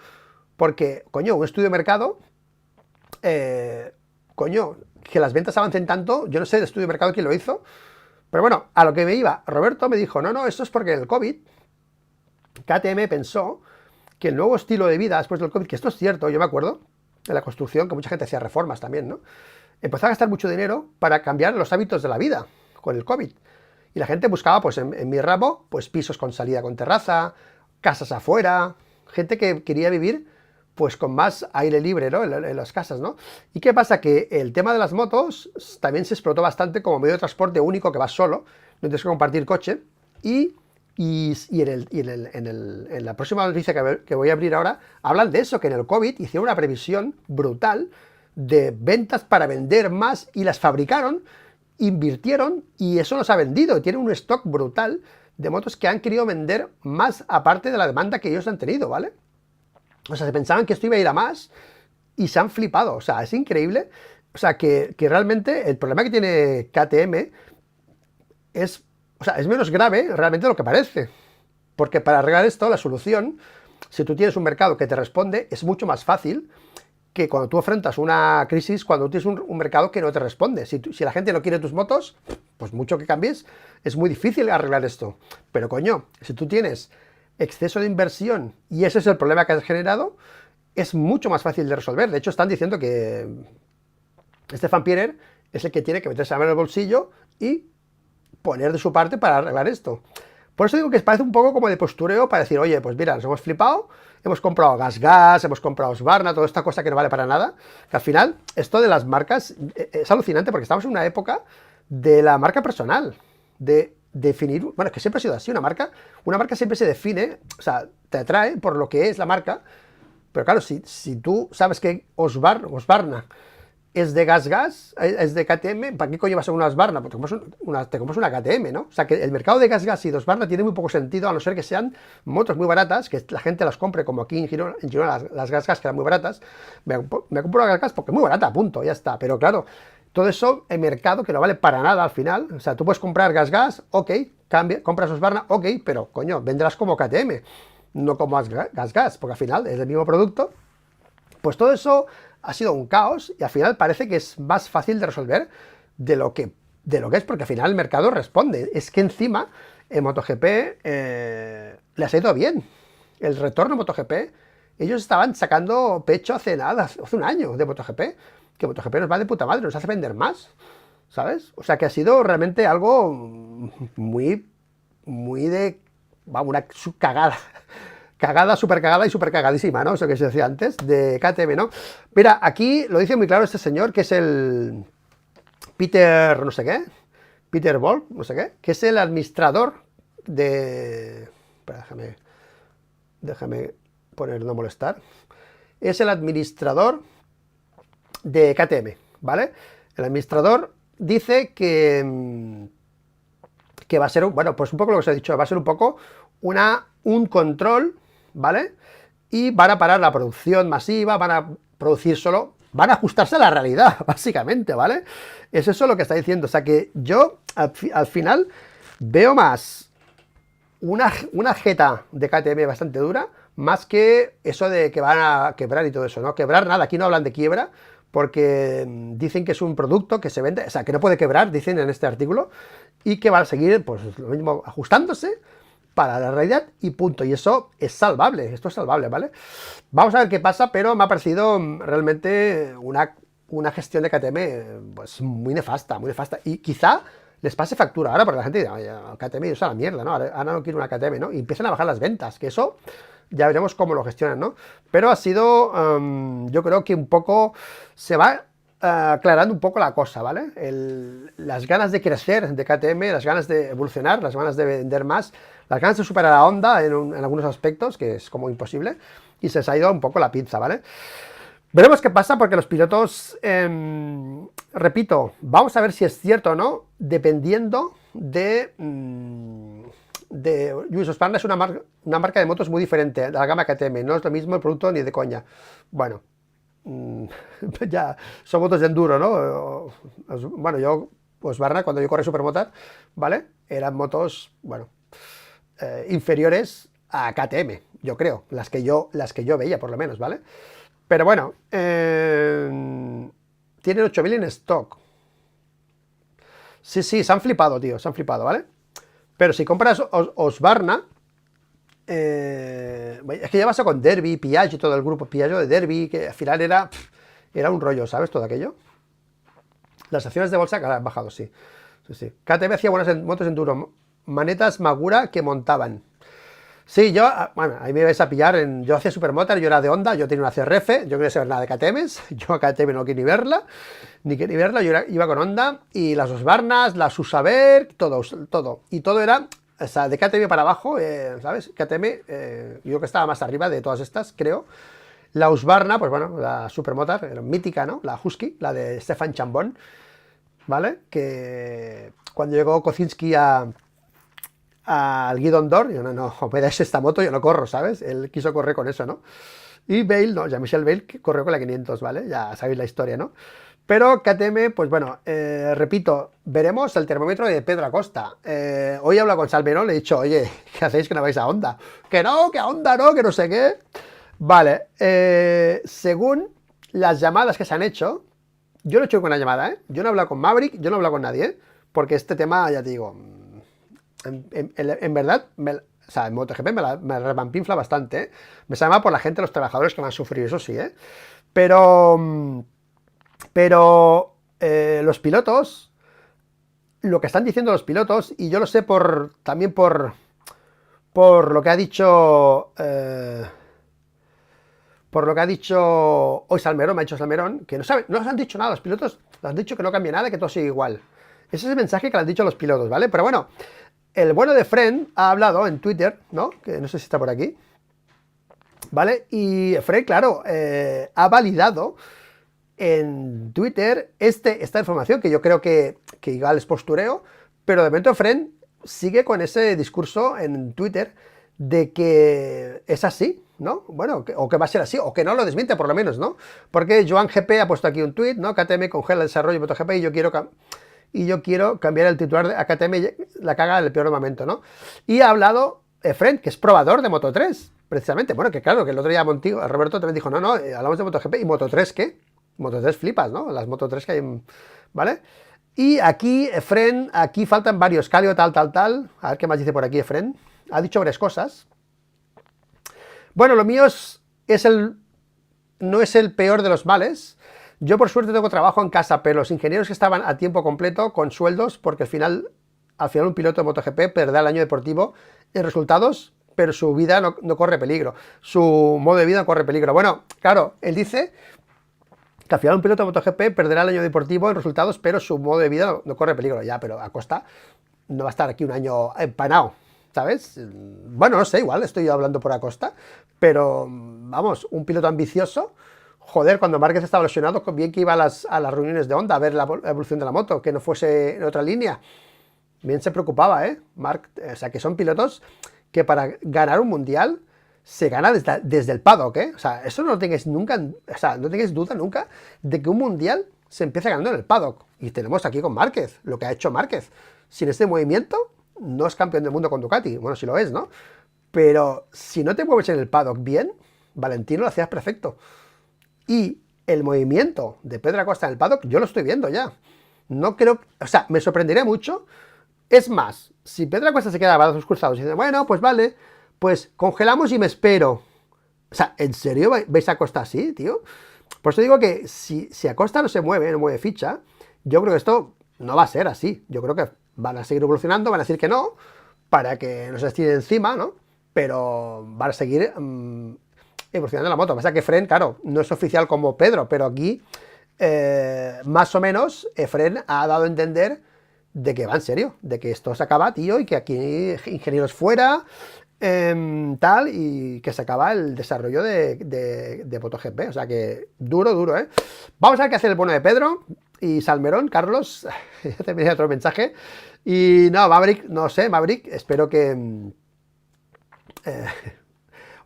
Porque, coño, un estudio de mercado, coño, que las ventas avancen tanto, yo no sé de estudio de mercado quién lo hizo, pero bueno, a lo que me iba, Roberto me dijo, no, esto es porque el COVID, KTM pensó que el nuevo estilo de vida después del COVID, que esto es cierto, yo me acuerdo, en la construcción, que mucha gente hacía reformas también, ¿no? Empezó a gastar mucho dinero para cambiar los hábitos de la vida con el COVID. Y la gente buscaba, pues en mi ramo, pues pisos con salida con terraza, casas afuera, gente que quería vivir pues con más aire libre, ¿no? En las casas, ¿no? ¿Y qué pasa? Que el tema de las motos también se explotó bastante como medio de transporte único que vas solo, no tienes que compartir coche, y En la próxima noticia que voy a abrir ahora, hablan de eso, que en el COVID hicieron una previsión brutal de ventas para vender más y las fabricaron, invirtieron y eso los ha vendido. Y tienen un stock brutal de motos que han querido vender más aparte de la demanda que ellos han tenido, ¿vale? O sea, se pensaban que esto iba a ir a más y se han flipado. O sea, es increíble. O sea, que realmente el problema que tiene KTM es, o sea, es menos grave realmente de lo que parece. Porque para arreglar esto, la solución, si tú tienes un mercado que te responde, es mucho más fácil que cuando tú enfrentas una crisis, cuando tienes un mercado que no te responde. Si la gente no quiere tus motos, pues mucho que cambies, es muy difícil arreglar esto. Pero coño, si tú tienes exceso de inversión y ese es el problema que has generado, es mucho más fácil de resolver. De hecho, están diciendo que Stefan Pierer es el que tiene que meterse la mano en el bolsillo y poner de su parte para arreglar esto. Por eso digo que parece un poco como de postureo para decir, oye, pues mira, nos hemos flipado, hemos comprado GasGas, hemos comprado Husqvarna, toda esta cosa que no vale para nada, que al final, esto de las marcas es alucinante porque estamos en una época de la marca personal, de definir, bueno, es que siempre ha sido así, una marca siempre se define, o sea, te atrae por lo que es la marca, pero claro, si tú sabes que Husqvarna es de GasGas, es de KTM, ¿para qué coño vas a una Husqvarna? Pues te compras una KTM, ¿no? O sea, que el mercado de GasGas y de Husqvarna tiene muy poco sentido, a no ser que sean motos muy baratas, que la gente las compre, como aquí en Girona las GasGas, que eran muy baratas. Me compro una GasGas porque es muy barata, punto, ya está. Pero claro, todo eso, el mercado que no vale para nada al final. O sea, tú puedes comprar GasGas, ok, compras Husqvarna, ok, pero coño, vendrás como KTM, no como GasGas, porque al final es el mismo producto. Pues todo eso ha sido un caos y al final parece que es más fácil de resolver de lo que es, porque al final el mercado responde. Es que encima en MotoGP les ha ido bien. El retorno MotoGP, ellos estaban sacando pecho hace un año de MotoGP, que MotoGP nos va de puta madre, nos hace vender más, ¿sabes? O sea que ha sido realmente algo muy de, una cagada, súper cagada y súper cagadísima, ¿no? Eso que se decía antes, de KTM, ¿no? Mira, aquí lo dice muy claro este señor, que es el Peter, no sé qué, Peter Wolf, no sé qué, que es el administrador de... Espera, déjame poner no molestar. Es el administrador de KTM, ¿vale? El administrador dice que va a ser, bueno, pues un poco lo que os he dicho, va a ser un poco un control, ¿vale? Y van a parar la producción masiva, van a producir solo, van a ajustarse a la realidad, básicamente, ¿vale? Es eso lo que está diciendo. O sea que yo, al final, veo más una jeta de KTM bastante dura, más que eso de que van a quebrar y todo eso, ¿no? Quebrar nada, aquí no hablan de quiebra, porque dicen que es un producto que se vende, o sea, que no puede quebrar, dicen en este artículo, y que van a seguir, pues, lo mismo, ajustándose para la realidad y punto. Y eso es salvable, esto es salvable, ¿vale? Vamos a ver qué pasa, pero me ha parecido realmente una gestión de KTM pues muy nefasta, muy nefasta. Y quizá les pase factura ahora, porque la gente dice, oye, KTM es la mierda, ¿no? Ahora no quiero una KTM, ¿no? Y empiezan a bajar las ventas, que eso ya veremos cómo lo gestionan, ¿no? Pero ha sido, yo creo que un poco se va aclarando un poco la cosa, ¿vale? Las ganas de crecer de KTM, las ganas de evolucionar, las ganas de vender más, las ganas de superar a Honda en algunos aspectos, que es como imposible, y se les ha ido un poco la pinza, ¿vale? Veremos qué pasa, porque los pilotos, repito, vamos a ver si es cierto o no, dependiendo de Husqvarna. Es una marca de motos muy diferente de la gama KTM, no es lo mismo el producto ni de coña. Bueno, ya son motos de enduro, ¿no? Bueno, yo, Husqvarna, cuando yo corrí Supermotar, ¿vale? Eran motos, bueno, inferiores a KTM, yo creo, las que yo veía, por lo menos, ¿vale? Pero bueno, tienen 8000 en stock. Sí, se han flipado, tío, se han flipado, ¿vale? Pero si compras Husqvarna, es que ya pasa con Derby, Piaggio, todo el grupo Piaggio de Derby, que al final era un rollo, ¿sabes? Todo aquello. Las acciones de bolsa han bajado, sí. KTM hacía buenas motos enduro, manetas Magura que montaban. Sí, bueno, ahí me vais a pillar, yo hacía Supermotar, yo era de Honda, yo tenía una CRF, yo no quería saber nada de KTMs, yo a KTM no quería ni verla, yo iba con Honda, y las Husqvarnas, las Usaver, todo, y todo era o sea, de KTM para abajo, ¿sabes? KTM, yo que estaba más arriba de todas estas, creo. La Husqvarna, pues bueno, la Supermotar, mítica, ¿no? La Husky, la de Stefan Chambon, ¿vale? Que cuando llegó Kocinski al Guidon d'Or, yo no, me das esta moto, yo no corro, ¿sabes? Él quiso correr con eso, ¿no? Y Bale, no, Jean-Michel Bale, que corrió con la 500, ¿vale? Ya sabéis la historia, ¿no? Pero KTM, pues bueno, repito, veremos el termómetro de Pedro Acosta. Hoy he hablado con Salmerón, le he dicho, oye, ¿qué hacéis que no vais a Honda? Que no, que a Honda no, que no sé qué. Vale, según las llamadas que se han hecho, yo no he hecho con una llamada, ¿eh? Yo no he hablado con Maverick, yo no he hablado con nadie, ¿eh? Porque este tema, ya te digo, en verdad, o sea, en MotoGP me repampinfla bastante, ¿eh? Me sabe mal por la gente, los trabajadores que me han sufrido, eso sí, ¿eh? Pero los pilotos, lo que están diciendo los pilotos, y yo lo sé también por lo que ha dicho... por lo que ha dicho hoy Salmerón, me ha dicho Salmerón, que no nos han dicho nada, los pilotos nos han dicho que no cambia nada, que todo sigue igual. Ese es el mensaje que le han dicho los pilotos, ¿vale? Pero bueno, el bueno de Fren ha hablado en Twitter, ¿no? Que no sé si está por aquí, ¿vale? Y Fren, claro, ha validado en Twitter esta información, que yo creo que igual es postureo, pero de momento Fren sigue con ese discurso en Twitter de que es así, ¿no? Bueno, o que va a ser así, o que no lo desmiente por lo menos, ¿no? Porque Joan GP ha puesto aquí un tuit, ¿no? KTM congela el desarrollo de MotoGP y yo quiero cambiar el titular a KTM, la caga en el peor momento, ¿no? Y ha hablado Fren, que es probador de Moto3, precisamente. Bueno, que claro, que el otro día Montigo, Roberto también dijo, no, hablamos de MotoGP y Moto3, ¿qué? Moto3 flipas, ¿no? Las Moto3 que hay, ¿vale? Y aquí, Fren, aquí faltan varios, Calio, tal. A ver qué más dice por aquí, Fren. Ha dicho varias cosas. Bueno, lo mío no es el peor de los males. Yo por suerte tengo trabajo en casa, pero los ingenieros que estaban a tiempo completo con sueldos, porque al final un piloto de MotoGP perderá el año deportivo en resultados, pero su vida no corre peligro. Su modo de vida no corre peligro. Bueno, claro, él dice que al final un piloto de MotoGP perderá el año deportivo en resultados, pero su modo de vida no corre peligro. Ya, pero Acosta no va a estar aquí un año empanado, ¿sabes? Bueno, no sé, igual estoy hablando por Acosta, pero vamos, un piloto ambicioso, joder, cuando Márquez estaba lesionado, bien que iba a las reuniones de Honda a ver la evolución de la moto, que no fuese en otra línea, bien se preocupaba, ¿eh? O sea, que son pilotos que para ganar un mundial se gana desde el paddock, ¿eh? O sea, eso no lo tengáis nunca, o sea, no tengáis duda nunca de que un mundial se empieza ganando en el paddock. Y tenemos aquí con Márquez, lo que ha hecho Márquez. Sin este movimiento, no es campeón del mundo con Ducati. Bueno, sí lo es, ¿no? Pero si no te mueves en el paddock bien, Valentino lo hacías perfecto. Y el movimiento de Pedro Acosta en el paddock, yo lo estoy viendo ya. No creo, o sea, me sorprendería mucho. Es más, si Pedro Acosta se queda a brazos cruzados y dice, bueno, pues vale, pues congelamos y me espero. O sea, ¿en serio vais a Acosta así, tío? Por eso digo que si Acosta no se mueve, no mueve ficha, yo creo que esto no va a ser así. Yo creo que van a seguir evolucionando, van a decir que no, para que no se estire encima, ¿no? Pero van a seguir evolucionando la moto. Pasa que Fren, claro, no es oficial como Pedro, pero aquí, más o menos, Fren ha dado a entender de que va en serio, de que esto se acaba, tío, y que aquí ingenieros fuera, tal, y que se acaba el desarrollo de MotoGP. O sea que duro, ¿eh? Vamos a ver qué hace el bueno de Pedro y Salmerón, Carlos. Ya te envié otro mensaje. Y no, Maverick, no sé, Maverick, espero que...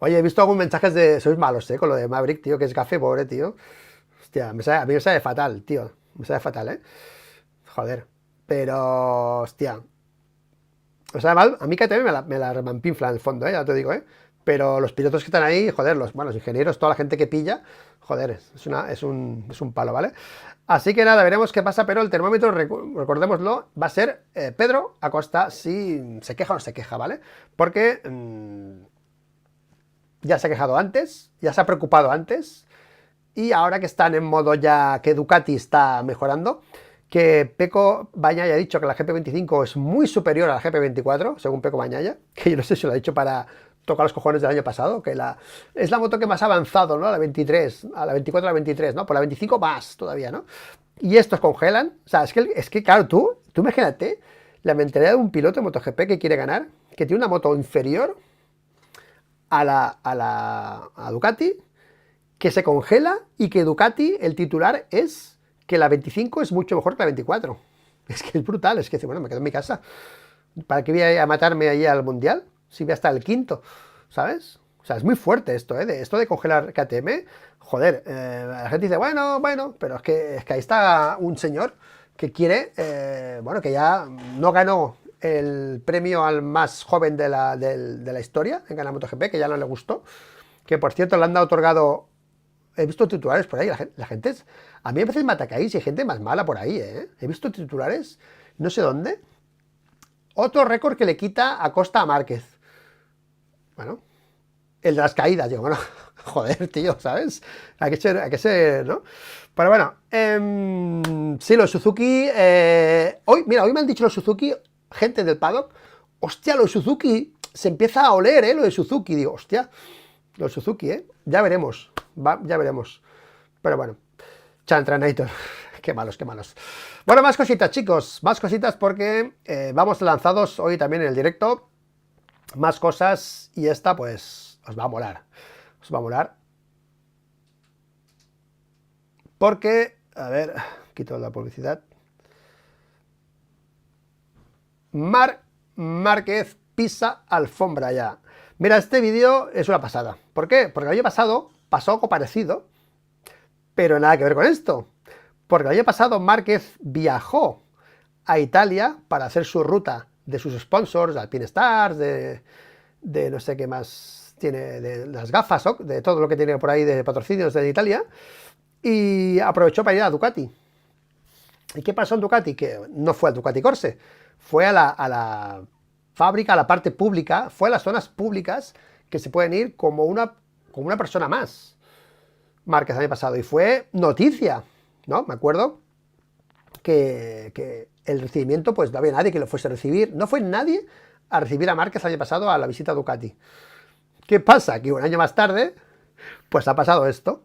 Oye, he visto algunos mensajes de... Sois malos, con lo de Maverick, tío, que es gafe, pobre, tío. Hostia, a mí me sabe fatal, tío. Me sabe fatal, ¿eh? Joder. Pero, hostia. O sea, mal, a mí KTM me la remampinfla en el fondo, ya te digo, pero los pilotos que están ahí, joder, los ingenieros, toda la gente que pilla, joder, es un palo, ¿vale? Así que nada, veremos qué pasa, pero el termómetro, recordémoslo, va a ser Pedro Acosta, si se queja o no se queja, ¿vale? Porque ya se ha quejado antes, ya se ha preocupado antes, y ahora que están en modo ya que Ducati está mejorando, que Pecco Bagnaia ha dicho que la GP25 es muy superior a la GP24, según Pecco Bagnaia, que yo no sé si lo ha dicho para tocar los cojones del año pasado, que es la moto que más ha avanzado, ¿no? A la 23, a la 24, a la 23, ¿no? Por la 25 más todavía, ¿no? Y estos congelan, o sea, es que claro, tú imagínate la mentalidad de un piloto de MotoGP que quiere ganar, que tiene una moto inferior a Ducati, que se congela y que Ducati, el titular es que la 25 es mucho mejor que la 24. Es que es brutal, es que dice, bueno, me quedo en mi casa. ¿Para qué voy a matarme ahí al Mundial? Si voy hasta el quinto, ¿sabes? O sea, es muy fuerte esto, ¿eh? Esto de congelar KTM, joder, la gente dice, bueno, pero es que ahí está un señor que quiere, bueno, que ya no ganó el premio al más joven de la historia en ganar MotoGP, que ya no le gustó, que por cierto le han otorgado, he visto titulares por ahí, la gente es, a mí a veces me atacáis y hay gente más mala por ahí, ¿eh? He visto titulares, no sé dónde, otro récord que le quita a Costa a Márquez. Bueno, el de las caídas, digo, bueno, joder, tío, ¿sabes? Hay que ser, ¿no? Pero bueno, sí, los Suzuki, hoy me han dicho los Suzuki, gente del paddock, hostia, los Suzuki, se empieza a oler, lo de Suzuki, digo, hostia, los Suzuki, ya veremos, ya veremos. Pero bueno, Chantranator, qué malos, qué malos. Bueno, más cositas, chicos, más cositas porque vamos lanzados hoy también en el directo, más cosas, y esta pues os va a molar, porque, a ver, quito la publicidad. Márquez pisa alfombra ya. Mira, este vídeo es una pasada. ¿Por qué? Porque el año pasado pasó algo parecido, pero nada que ver con esto. Porque el año pasado Márquez viajó a Italia para hacer su ruta de sus sponsors, de Alpine Stars, de no sé qué más tiene, de las gafas, de todo lo que tiene por ahí de patrocinios de Italia, y aprovechó para ir a Ducati. ¿Y qué pasó en Ducati? Que no fue al Ducati Corse, fue a la fábrica, a la parte pública, fue a las zonas públicas que se pueden ir como una persona más. Márquez el año pasado, y fue noticia, ¿no? Me acuerdo que el recibimiento, pues no había nadie que lo fuese a recibir, no fue nadie a recibir a Márquez el año pasado a la visita a Ducati. ¿Qué pasa? Que un año más tarde, pues ha pasado esto.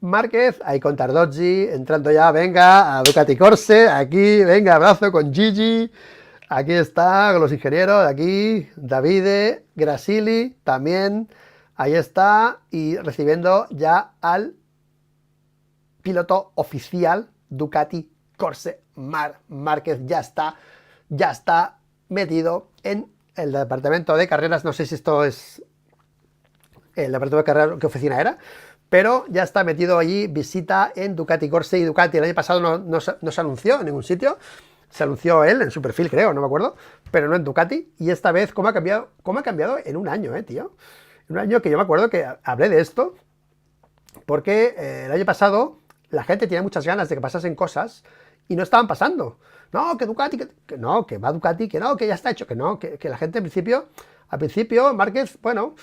Márquez, ahí con Tardozzi, entrando ya, venga, a Ducati Corse, aquí, venga, abrazo con Gigi, aquí está, con los ingenieros, aquí, Davide, Grasili, también, ahí está, y recibiendo ya al piloto oficial Ducati Corse Márquez, ya está metido en el departamento de carreras, no sé si esto es el departamento de carreras, qué oficina era, pero ya está metido allí, visita en Ducati Corse, y Ducati el año pasado no se anunció en ningún sitio, se anunció él en su perfil, creo, no me acuerdo, pero no en Ducati, y esta vez, ¿cómo ha cambiado en un año, tío? En un año que yo me acuerdo que hablé de esto, porque el año pasado la gente tenía muchas ganas de que pasasen cosas, y no estaban pasando. No, que Ducati, que no, que va Ducati, que no, que ya está hecho, que no, que la gente al principio, Márquez, bueno,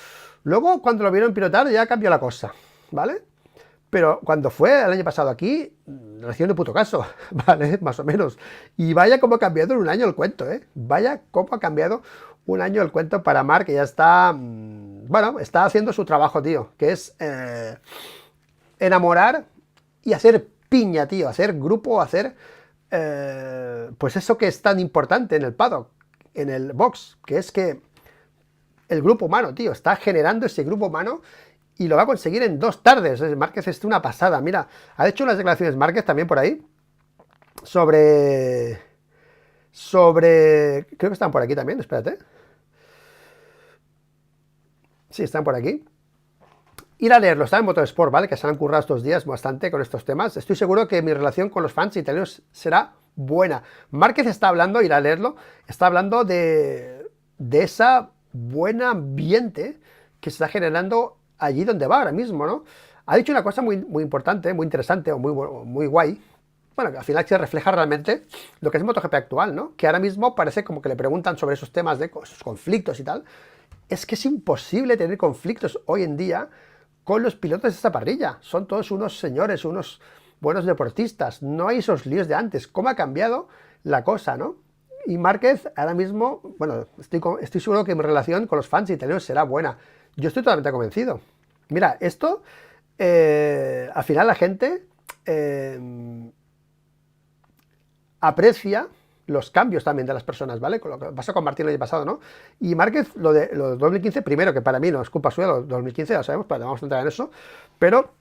luego cuando lo vieron pilotar ya cambió la cosa, ¿vale? Pero cuando fue el año pasado aquí, no le hicieron ni puto caso, ¿vale? Más o menos. Y vaya cómo ha cambiado en un año el cuento, ¿eh? Vaya cómo ha cambiado un año el cuento para Marc, que ya está, bueno, está haciendo su trabajo, tío, que es enamorar y hacer piña, tío, hacer grupo, hacer, pues eso que es tan importante en el paddock, en el box, que es que el grupo humano, tío, está generando ese grupo humano y lo va a conseguir en 2 tardes. Márquez es una pasada. Mira, ha hecho unas declaraciones Márquez también por ahí sobre, creo que están por aquí también, espérate. Sí, están por aquí. Ir a leerlo, está en Motorsport, ¿vale? Que se han currado estos días bastante con estos temas. Estoy seguro que mi relación con los fans italianos será buena. Márquez está hablando, ir a leerlo, está hablando de esa buen ambiente que se está generando allí donde va ahora mismo, ¿no? Ha dicho una cosa muy, muy importante, muy interesante o muy guay. Bueno, que al final se refleja realmente lo que es MotoGP actual, ¿no? Que ahora mismo parece como que le preguntan sobre esos temas de esos conflictos y tal. Es que es imposible tener conflictos hoy en día con los pilotos de esta parrilla. Son todos unos señores, unos buenos deportistas. No hay esos líos de antes. ¿Cómo ha cambiado la cosa, no? Y Márquez ahora mismo, bueno, estoy seguro que mi relación con los fans italianos será buena. Yo estoy totalmente convencido. Mira, esto al final la gente aprecia los cambios también de las personas, ¿vale? Con lo que pasó con Martín el año pasado, ¿no? Y Márquez, lo de 2015, primero, que para mí no es culpa suya, lo de 2015, ya sabemos, pero vamos a entrar en eso, pero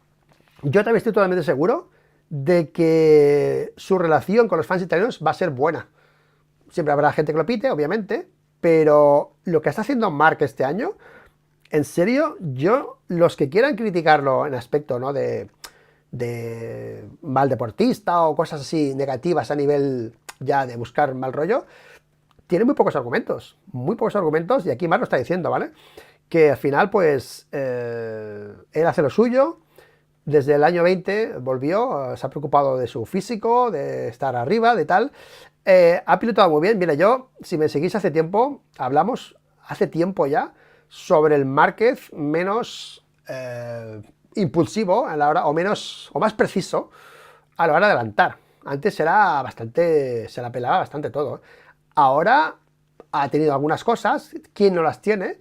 yo también estoy totalmente seguro de que su relación con los fans italianos va a ser buena. Siempre habrá gente que lo pite, obviamente, pero lo que está haciendo Mark este año, en serio, yo, los que quieran criticarlo en aspecto, ¿no?, de mal deportista o cosas así negativas a nivel ya de buscar mal rollo, tiene muy pocos argumentos, y aquí Mark lo está diciendo, ¿vale? Que al final, pues, él hace lo suyo. Desde el año 20 volvió, se ha preocupado de su físico, de estar arriba, de tal. Ha pilotado muy bien. Mira, yo, si me seguís hace tiempo, hablamos hace tiempo ya sobre el Márquez menos impulsivo a la hora, o menos, o más preciso a la hora de adelantar. Antes era bastante, se la pelaba bastante todo. Ahora ha tenido algunas cosas, ¿quién no las tiene?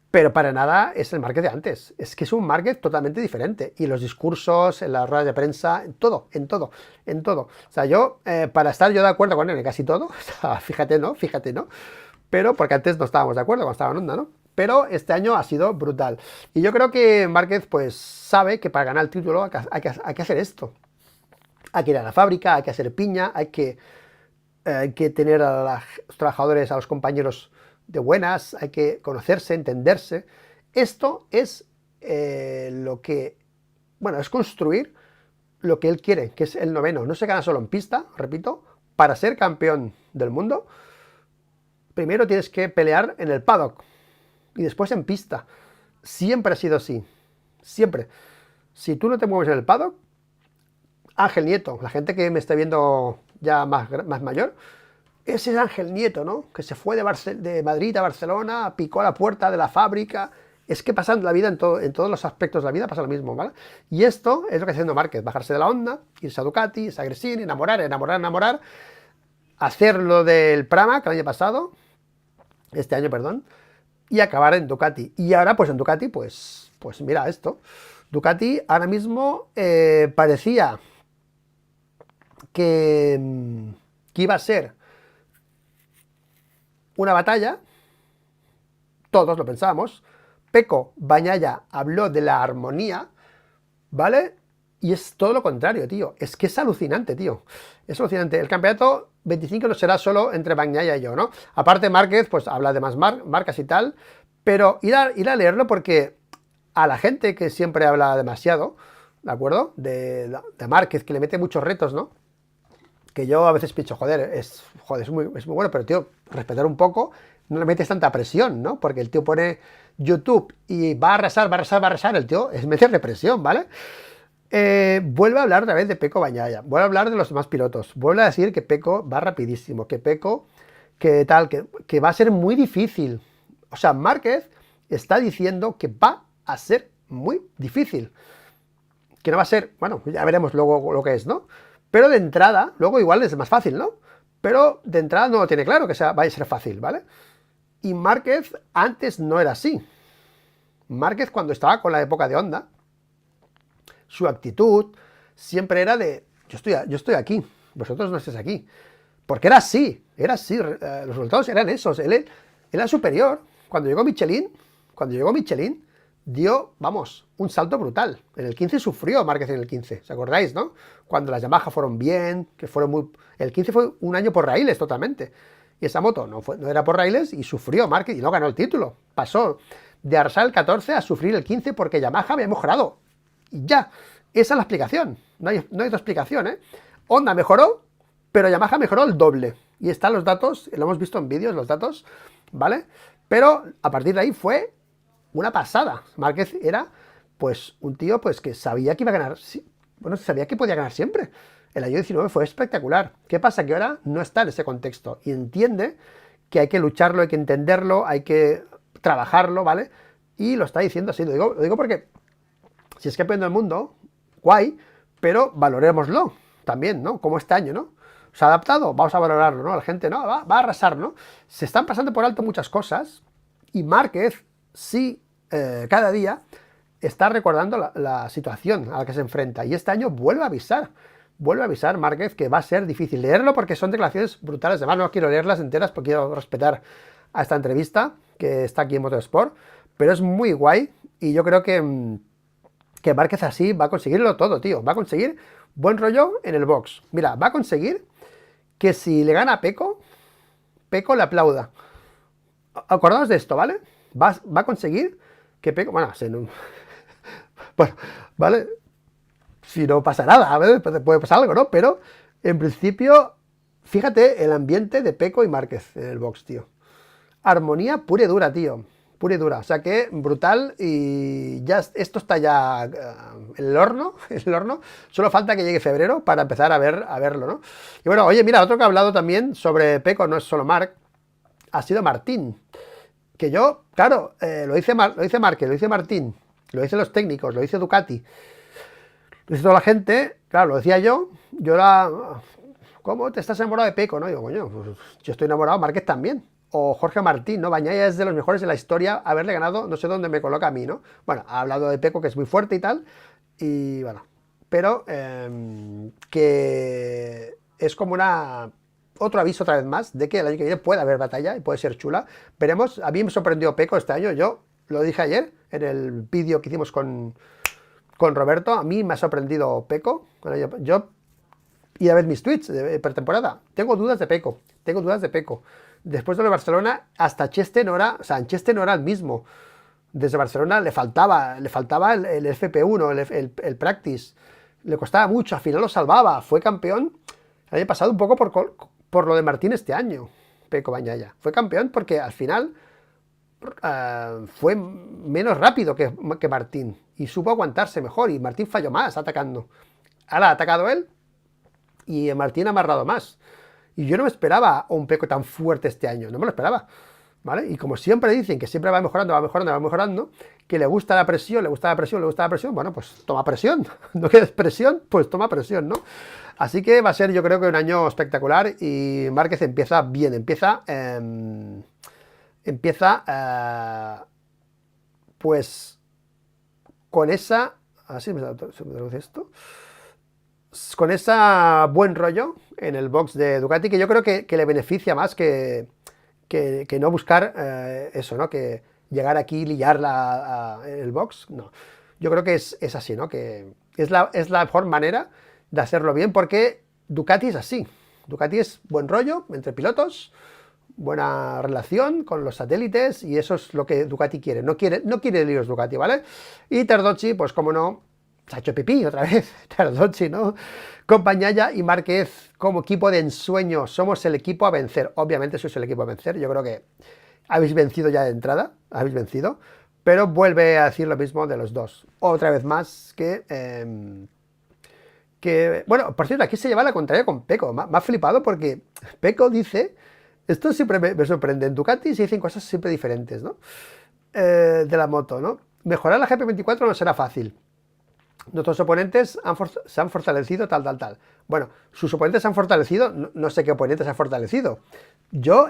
Pero para nada es el Márquez de antes. Es que es un Márquez totalmente diferente. Y los discursos, en las ruedas de prensa, en todo, en todo, en todo. O sea, yo, para estar yo de acuerdo con él en casi todo, o sea, fíjate, ¿no? Fíjate, ¿no? Pero, porque antes no estábamos de acuerdo cuando estaba en Honda, ¿no? Pero este año ha sido brutal. Y yo creo que Márquez, pues, sabe que para ganar el título hay que hacer esto. Hay que ir a la fábrica, hay que hacer piña, hay que tener a los trabajadores, a los compañeros de buenas, hay que conocerse, entenderse. Esto es lo que, bueno, es construir lo que él quiere, que es el noveno. No se gana solo en pista, repito, para ser campeón del mundo, primero tienes que pelear en el paddock y después en pista. Siempre ha sido así, siempre. Si tú no te mueves en el paddock, Ángel Nieto, la gente que me está viendo ya más mayor, ese es Ángel Nieto, ¿no? Que se fue de Madrid a Barcelona, picó a la puerta de la fábrica. Es que pasa en la vida, en todos los aspectos de la vida pasa lo mismo, ¿vale? Y esto es lo que está haciendo Márquez, bajarse de la Honda, irse a Ducati, irse a Gresini, enamorar, hacer lo del Pramac el año pasado, este año, perdón, y acabar en Ducati. Y ahora, pues en Ducati, pues mira esto. Ducati ahora mismo parecía que iba a ser una batalla, todos lo pensábamos. Pecco Bagnaia habló de la armonía, ¿vale? Y es todo lo contrario, tío. Es que es alucinante, tío. Es alucinante. El campeonato 25 no será solo entre Bagnaia y yo, ¿no? Aparte Márquez, pues habla de más marcas y tal, pero ir a leerlo, porque a la gente que siempre habla demasiado, ¿de acuerdo? De Márquez, que le mete muchos retos, ¿no? Que yo a veces pienso, joder, es muy bueno, pero tío, respetar un poco, no le metes tanta presión, ¿no? Porque el tío pone YouTube y va a arrasar, el tío es meterle presión, ¿vale? Vuelve a hablar otra vez de Pecco Bagnaia, vuelve a hablar de los demás pilotos, vuelve a decir que Pecco va rapidísimo, que Pecco, que tal, que va a ser muy difícil. O sea, Márquez está diciendo que va a ser muy difícil. Que no va a ser, bueno, ya veremos luego lo que es, ¿no? Pero de entrada, luego igual es más fácil, ¿no? Pero de entrada no lo tiene claro que vaya a ser fácil, ¿vale? Y Márquez antes no era así. Márquez, cuando estaba con la época de Honda, su actitud siempre era de, yo estoy aquí, vosotros no estáis aquí. Porque era así, los resultados eran esos. Él era superior. Cuando llegó Michelin, dio, vamos, un salto brutal. En el 15 sufrió Márquez, en el 15, ¿os acordáis, no? Cuando las Yamaha fueron bien, que fueron muy... El 15 fue un año por raíles totalmente. Y esa moto no era por raíles y sufrió Márquez y no ganó el título. Pasó de arrasar el 14 a sufrir el 15 porque Yamaha había mejorado. Y ya, esa es la explicación. No hay otra explicación, ¿eh? Honda mejoró, pero Yamaha mejoró el doble. Y están los datos, lo hemos visto en vídeos, los datos, ¿vale? Pero a partir de ahí fue una pasada. Márquez era, pues, un tío, pues, que sabía que iba a ganar, bueno, sabía que podía ganar siempre. El año 19 fue espectacular. ¿Qué pasa? Que ahora no está en ese contexto y entiende que hay que lucharlo, hay que entenderlo, hay que trabajarlo, ¿vale? Y lo está diciendo así, lo digo porque si es campeón del mundo, guay, pero valorémoslo también, ¿no? Como este año, ¿no? ¿Se ha adaptado? Vamos a valorarlo, ¿no? La gente, ¿no? Va a arrasar, ¿no? Se están pasando por alto muchas cosas y Márquez, sí, cada día está recordando la situación a la que se enfrenta. Y este año vuelve a avisar Márquez que va a ser difícil leerlo porque son declaraciones brutales. Además, no quiero leerlas enteras porque quiero respetar a esta entrevista que está aquí en Motorsport, pero es muy guay y yo creo que Márquez así va a conseguirlo todo, tío. Va a conseguir buen rollo en el box. Mira, va a conseguir que si le gana a Pecco, Pecco le aplauda. Acordaos de esto, ¿vale? Va a conseguir que Pecco... Bueno, bueno, ¿vale? Si no pasa nada, a ver, puede pasar algo, ¿no? Pero, en principio, fíjate el ambiente de Pecco y Márquez en el box, tío. Armonía pura y dura, tío. Pura y dura. O sea que brutal y ya esto está ya en el horno, en el horno. Solo falta que llegue febrero para empezar a verlo, ¿no? Y bueno, oye, mira, otro que ha hablado también sobre Pecco, no es solo Marc, ha sido Martín. Que yo, claro, lo dice Márquez, lo dice Martín, lo dicen los técnicos, lo dice Ducati, lo dice toda la gente, claro, lo decía yo era, ¿cómo te estás enamorado de Pecco? No, digo, coño, pues yo estoy enamorado, Márquez también. O Jorge Martín, ¿no? Bagnaia es de los mejores de la historia, haberle ganado, no sé dónde me coloca a mí, ¿no? Bueno, ha hablado de Pecco, que es muy fuerte y tal, y bueno, pero que es como otro aviso otra vez más de que el año que viene puede haber batalla y puede ser chula. Veremos, a mí me sorprendió Pecco este año, yo lo dije ayer en el vídeo que hicimos con Roberto, a mí me ha sorprendido Pecco. Bueno, yo y a ver mis tweets de pretemporada. Tengo dudas de Pecco. Después de lo de Barcelona, hasta Cheste no era, o sea, en Cheste no era el mismo. Desde Barcelona le faltaba el FP1, el practice. Le costaba mucho, al final lo salvaba. Fue campeón el año pasado un poco por lo de Martín este año, Pecco Bagnaia. Fue campeón porque al final fue menos rápido que Martín y supo aguantarse mejor y Martín falló más atacando. Ahora ha atacado él y Martín ha amarrado más. Y yo no me esperaba un Pecco tan fuerte este año, no me lo esperaba, ¿vale? Y como siempre dicen que siempre va mejorando, que le gusta la presión, bueno, pues toma presión. ¿No quieres presión? Pues toma presión, ¿no? Así que va a ser, yo creo que un año espectacular y Márquez empieza bien, pues con esa... Así se me traduce esto. Con ese buen rollo en el box de Ducati, que yo creo que le beneficia más que no buscar eso, ¿no? Que llegar aquí y liarla en el box. No. Yo creo que es así, ¿no? Que es la mejor manera de hacerlo bien, porque Ducati es así. Ducati es buen rollo entre pilotos, buena relación con los satélites, y eso es lo que Ducati quiere. No quiere líos Ducati, ¿vale? Y Terdocci, pues como no, se ha hecho pipí otra vez, Terdocci, ¿no? Con Bagnaia y Márquez como equipo de ensueño. Somos el equipo a vencer. Obviamente sois el equipo a vencer. Yo creo que habéis vencido ya de entrada. Habéis vencido. Pero vuelve a decir lo mismo de los dos. Otra vez más bueno, por cierto, aquí se lleva la contraria con Pecco. Me ha flipado porque Pecco dice... Esto siempre me sorprende. En Ducati se dicen cosas siempre diferentes, ¿no? De la moto, ¿no? Mejorar la GP24 no será fácil. Nuestros oponentes se han fortalecido, tal. Bueno, sus oponentes se han fortalecido, no sé qué oponentes se han fortalecido.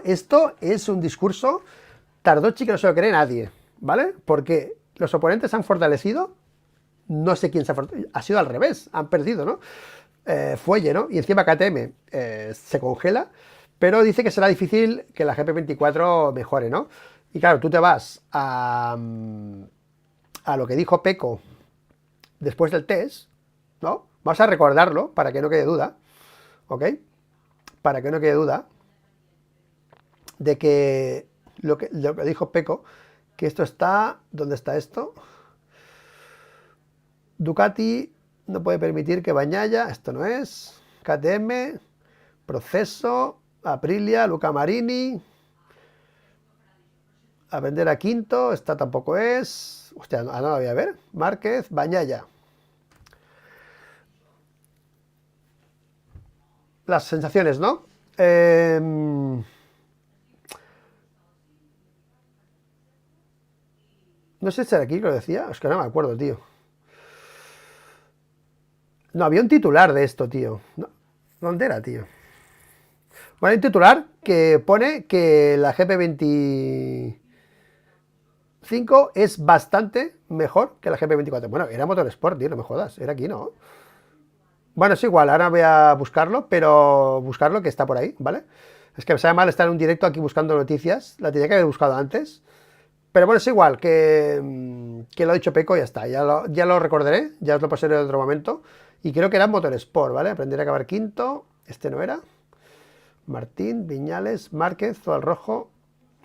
Esto es un discurso Tardocci que no se lo cree nadie, ¿vale? Porque los oponentes se han fortalecido, no sé quién se ha fortalecido, ha sido al revés, han perdido, ¿no? Fuelle, ¿no? Y encima KTM se congela, pero dice que será difícil que la GP24 mejore, ¿no? Y claro, tú te vas a lo que dijo Pecco después del test, ¿no? Vamos a recordarlo para que no quede duda, ¿ok? Para que no quede duda de que lo que dijo Pecco, que esto está... ¿Dónde está esto? Ducati no puede permitir que Bagnaia, esto no es, KTM, Proceso, Aprilia, Luca Marini, a vender a quinto, esta tampoco es, hostia, no la voy a ver, Márquez, Bagnaia. Las sensaciones, ¿no? No sé si era aquí que lo decía, es que no me acuerdo, tío. No, había un titular de esto, tío. No, ¿dónde era, tío? Bueno, hay un titular que pone que la GP25 5 es bastante mejor que la GP24. Bueno, era Motorsport, tío, no me jodas, era aquí, ¿no? Bueno, es igual, ahora voy a buscarlo, pero buscarlo que está por ahí, ¿vale? Es que me sabe mal estar en un directo aquí buscando noticias, la tenía que haber buscado antes. Pero bueno, es igual, que lo ha dicho Peco y ya está, ya lo recordaré, ya os lo pasaré en otro momento. Y creo que era Motorsport, ¿vale? Aprender a acabar quinto, este no era. Martín, Viñales, Márquez, todo al rojo.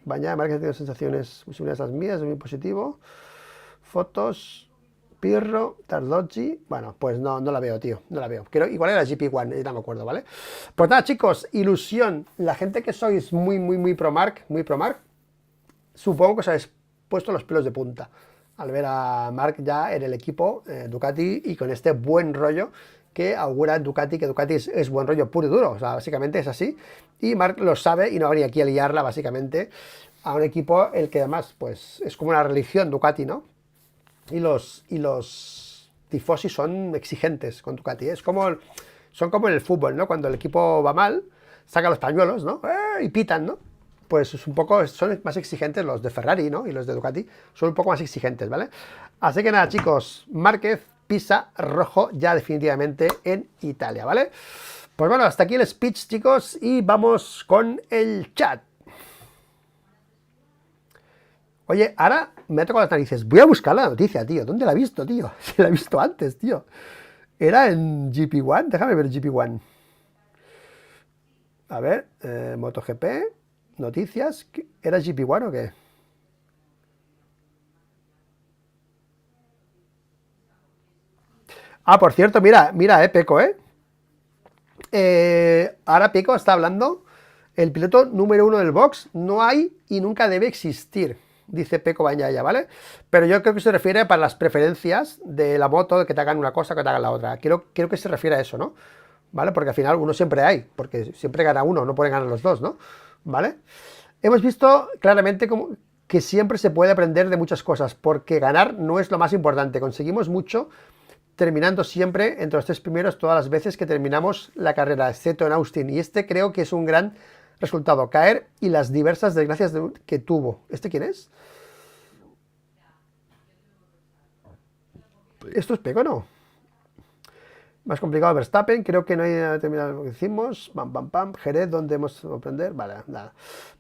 Bañada, Márquez tiene sensaciones muy similares a las mías, muy positivo. Fotos, Pirro, Tardozzi. Bueno, pues no la veo, tío, no la veo. Creo, igual era GP1, ya no me acuerdo, ¿vale? Pues nada, chicos, ilusión. La gente que sois muy pro Marc, supongo que os habéis puesto los pelos de punta al ver a Marc ya en el equipo Ducati y con este buen rollo que augura Ducati, que Ducati es buen rollo puro y duro, o sea, básicamente es así, y Marc lo sabe y no va a venir aquí a liarla básicamente a un equipo el que además pues es como una religión Ducati, ¿no? Y los tifosi son exigentes con Ducati, son como en el fútbol, ¿no? Cuando el equipo va mal, saca los pañuelos, ¿no? Y pitan, ¿no? Pues es un poco, son más exigentes los de Ferrari, ¿no? Y los de Ducati son un poco más exigentes, ¿vale? Así que nada, chicos, Márquez pisa rojo ya definitivamente en Italia, ¿vale? Pues bueno, hasta aquí el speech, chicos, y vamos con el chat. Oye, ahora me ha tocado las narices. Voy a buscar la noticia, tío. ¿Dónde la he visto, tío? Si la he visto antes, tío. Era en GP1. Déjame ver GP1. A ver, MotoGP, noticias. ¿Era GP1 o qué? Ah, por cierto, mira, Peco, ahora Peco está hablando. El piloto número 1 del box no hay y nunca debe existir, dice Peco Bagnaia, ¿vale? Pero yo creo que se refiere para las preferencias de la moto, de que te hagan una cosa, que te hagan la otra. Creo que se refiere a eso, ¿no? ¿Vale? Porque al final uno siempre hay, porque siempre gana uno, no pueden ganar los dos, ¿no? ¿Vale? Hemos visto claramente que siempre se puede aprender de muchas cosas, porque ganar no es lo más importante. Conseguimos mucho terminando siempre entre los tres primeros todas las veces que terminamos la carrera, excepto en Austin. Y este creo que es un gran resultado. Caer y las diversas desgracias que tuvo. ¿Este quién es? ¿Esto es Pego o no? Más complicado Verstappen, creo que no hay terminado lo que hicimos. Pam, pam, pam. Jerez, ¿dónde hemos a aprender? Vale, nada.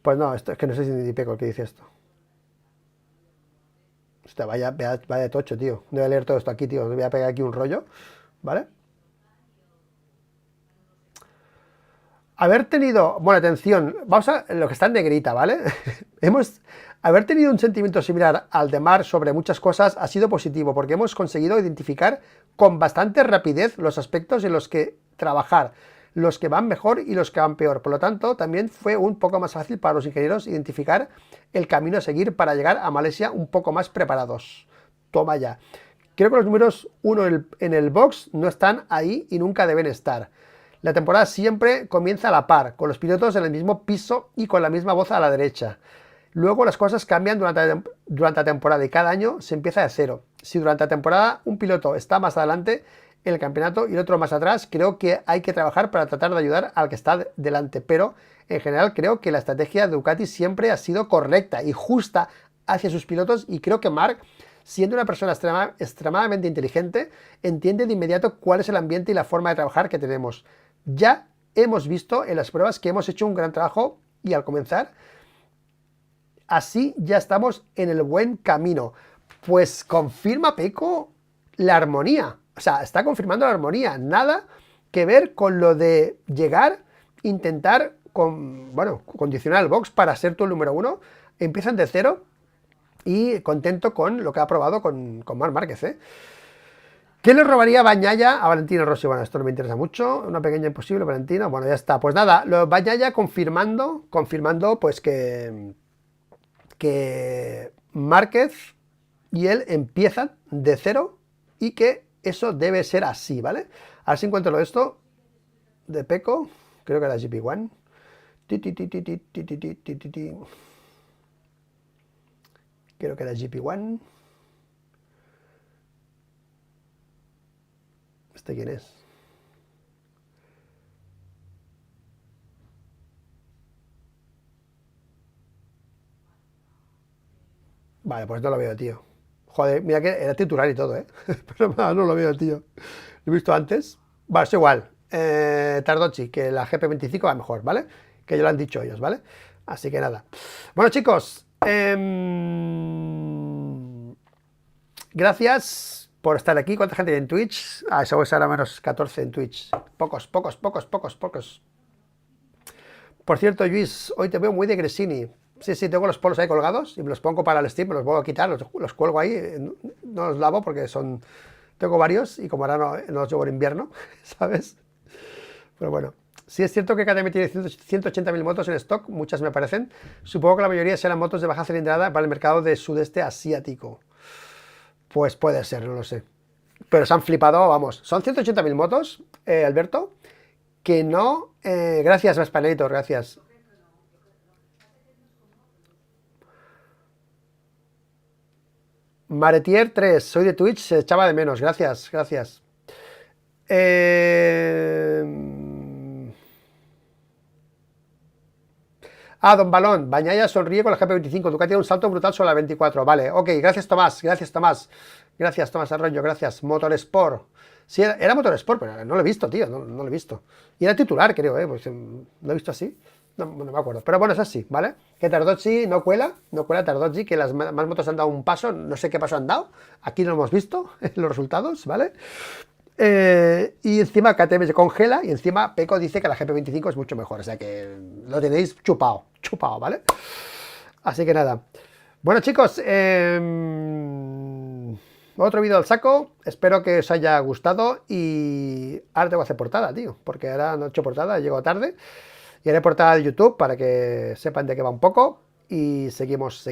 Pues no, esto es que no sé si ni Peco el que dice esto. Hostia, vaya tocho, tío. No voy a leer todo esto aquí, tío. Me voy a pegar aquí un rollo, ¿vale? Haber tenido, bueno, atención, vamos a lo que está en negrita, ¿vale? Haber tenido un sentimiento similar al de Mar sobre muchas cosas ha sido positivo, porque hemos conseguido identificar con bastante rapidez los aspectos en los que trabajar, los que van mejor y los que van peor. Por lo tanto, también fue un poco más fácil para los ingenieros identificar el camino a seguir para llegar a Malasia un poco más preparados. Toma ya. Creo que los números 1 en el box no están ahí y nunca deben estar. La temporada siempre comienza a la par, con los pilotos en el mismo piso y con la misma voz a la derecha. Luego las cosas cambian durante la temporada y cada año se empieza de cero. Si durante la temporada un piloto está más adelante en el campeonato y el otro más atrás, creo que hay que trabajar para tratar de ayudar al que está delante. Pero en general creo que la estrategia de Ducati siempre ha sido correcta y justa hacia sus pilotos y creo que Marc, siendo una persona extremadamente inteligente, entiende de inmediato cuál es el ambiente y la forma de trabajar que tenemos. Ya hemos visto en las pruebas que hemos hecho un gran trabajo y al comenzar, así ya estamos en el buen camino. Pues confirma Peco la armonía. O sea, está confirmando la armonía. Nada que ver con lo de llegar, intentar, condicionar el box para ser tú el número 1. Empiezan de cero y contento con lo que ha probado con Marc Márquez, ¿eh? ¿Qué le robaría Bagnaia a Valentino Rossi? Bueno, esto no me interesa mucho. Una pequeña imposible, Valentino. Bueno, ya está. Pues nada, Bagnaia confirmando pues que Márquez y él empiezan de cero y que eso debe ser así, ¿vale? A ver si encuentro lo de esto de Peco. Creo que era GP1. Creo que era GP1. ¿Este quién es? Vale, pues no lo veo, tío. Joder, mira que era titular y todo, ¿eh? Pero no lo veo, tío. Lo he visto antes. Vale, es igual. Tardochi, que la GP25 va mejor, ¿vale? Que ya lo han dicho ellos, ¿vale? Así que nada. Bueno, chicos. Gracias por estar aquí. ¿Cuánta gente hay en Twitch? Ah, eso es ahora menos 14 en Twitch. Pocos. Por cierto, Luis, hoy te veo muy de Gresini. Sí, tengo los polos ahí colgados y me los pongo para el Steam, me los voy a quitar, los cuelgo ahí, no los lavo porque tengo varios y como ahora no los llevo en invierno, ¿sabes? Pero bueno, sí es cierto que KTM tiene 180.000 motos en stock, muchas me parecen. Supongo que la mayoría serán motos de baja cilindrada para el mercado de sudeste asiático. Pues puede ser, no lo sé. Pero se han flipado, vamos. Son 180.000 motos, Alberto, que no... gracias, Vespanator, gracias. Maretier 3, soy de Twitch, se echaba de menos, gracias. Don Balón, Bañaya sonríe con la GP25, Ducati tiene un salto brutal sobre la 24, vale, ok, gracias Tomás Arroyo, gracias, Motorsport, sí, era Motorsport, pero no lo he visto, tío, no lo he visto, y era titular, creo, pues lo he visto así, no me acuerdo, pero bueno, es así, ¿vale? Que Tardozzi no cuela Tardozzi, que las más motos han dado un paso, no sé qué paso han dado, aquí no lo hemos visto, los resultados, ¿vale? Y encima KTM se congela y encima Peco dice que la GP25 es mucho mejor, o sea que lo tenéis chupado, ¿vale? Así que nada. Bueno, chicos, otro vídeo al saco, espero que os haya gustado y ahora tengo que hacer portada, tío, porque ahora no he hecho portada, he llegado tarde y haré portada de YouTube para que sepan de qué va un poco y seguimos.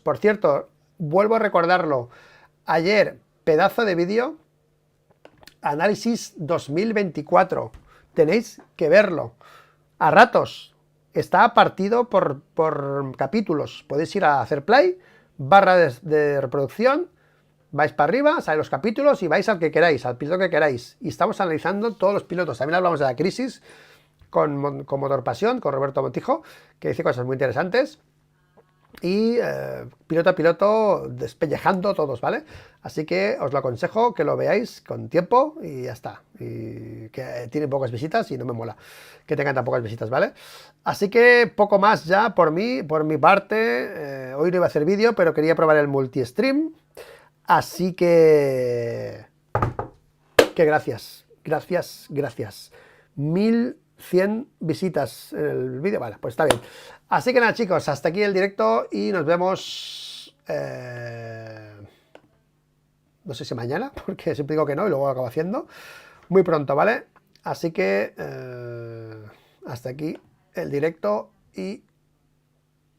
Por cierto, vuelvo a recordarlo, ayer pedazo de vídeo, análisis 2024, tenéis que verlo, a ratos, está partido por capítulos, podéis ir a hacer play, barra de reproducción, vais para arriba, salen los capítulos y vais al que queráis, al piloto que queráis, y estamos analizando todos los pilotos, también hablamos de la crisis con Motor Pasión, con Roberto Montijo, que dice cosas muy interesantes, y piloto a piloto despellejando todos, ¿vale? Así que os lo aconsejo que lo veáis con tiempo y ya está. Y que tiene pocas visitas y no me mola que tengan tan pocas visitas, ¿vale? Así que poco más ya por mi parte. Hoy no iba a hacer vídeo, pero quería probar el multi-stream. Así que gracias. 1100 visitas en el vídeo, vale, pues está bien. Así que nada, chicos, hasta aquí el directo y nos vemos, no sé si mañana, porque siempre digo que no y luego lo acabo haciendo, muy pronto, ¿vale? Así que hasta aquí el directo y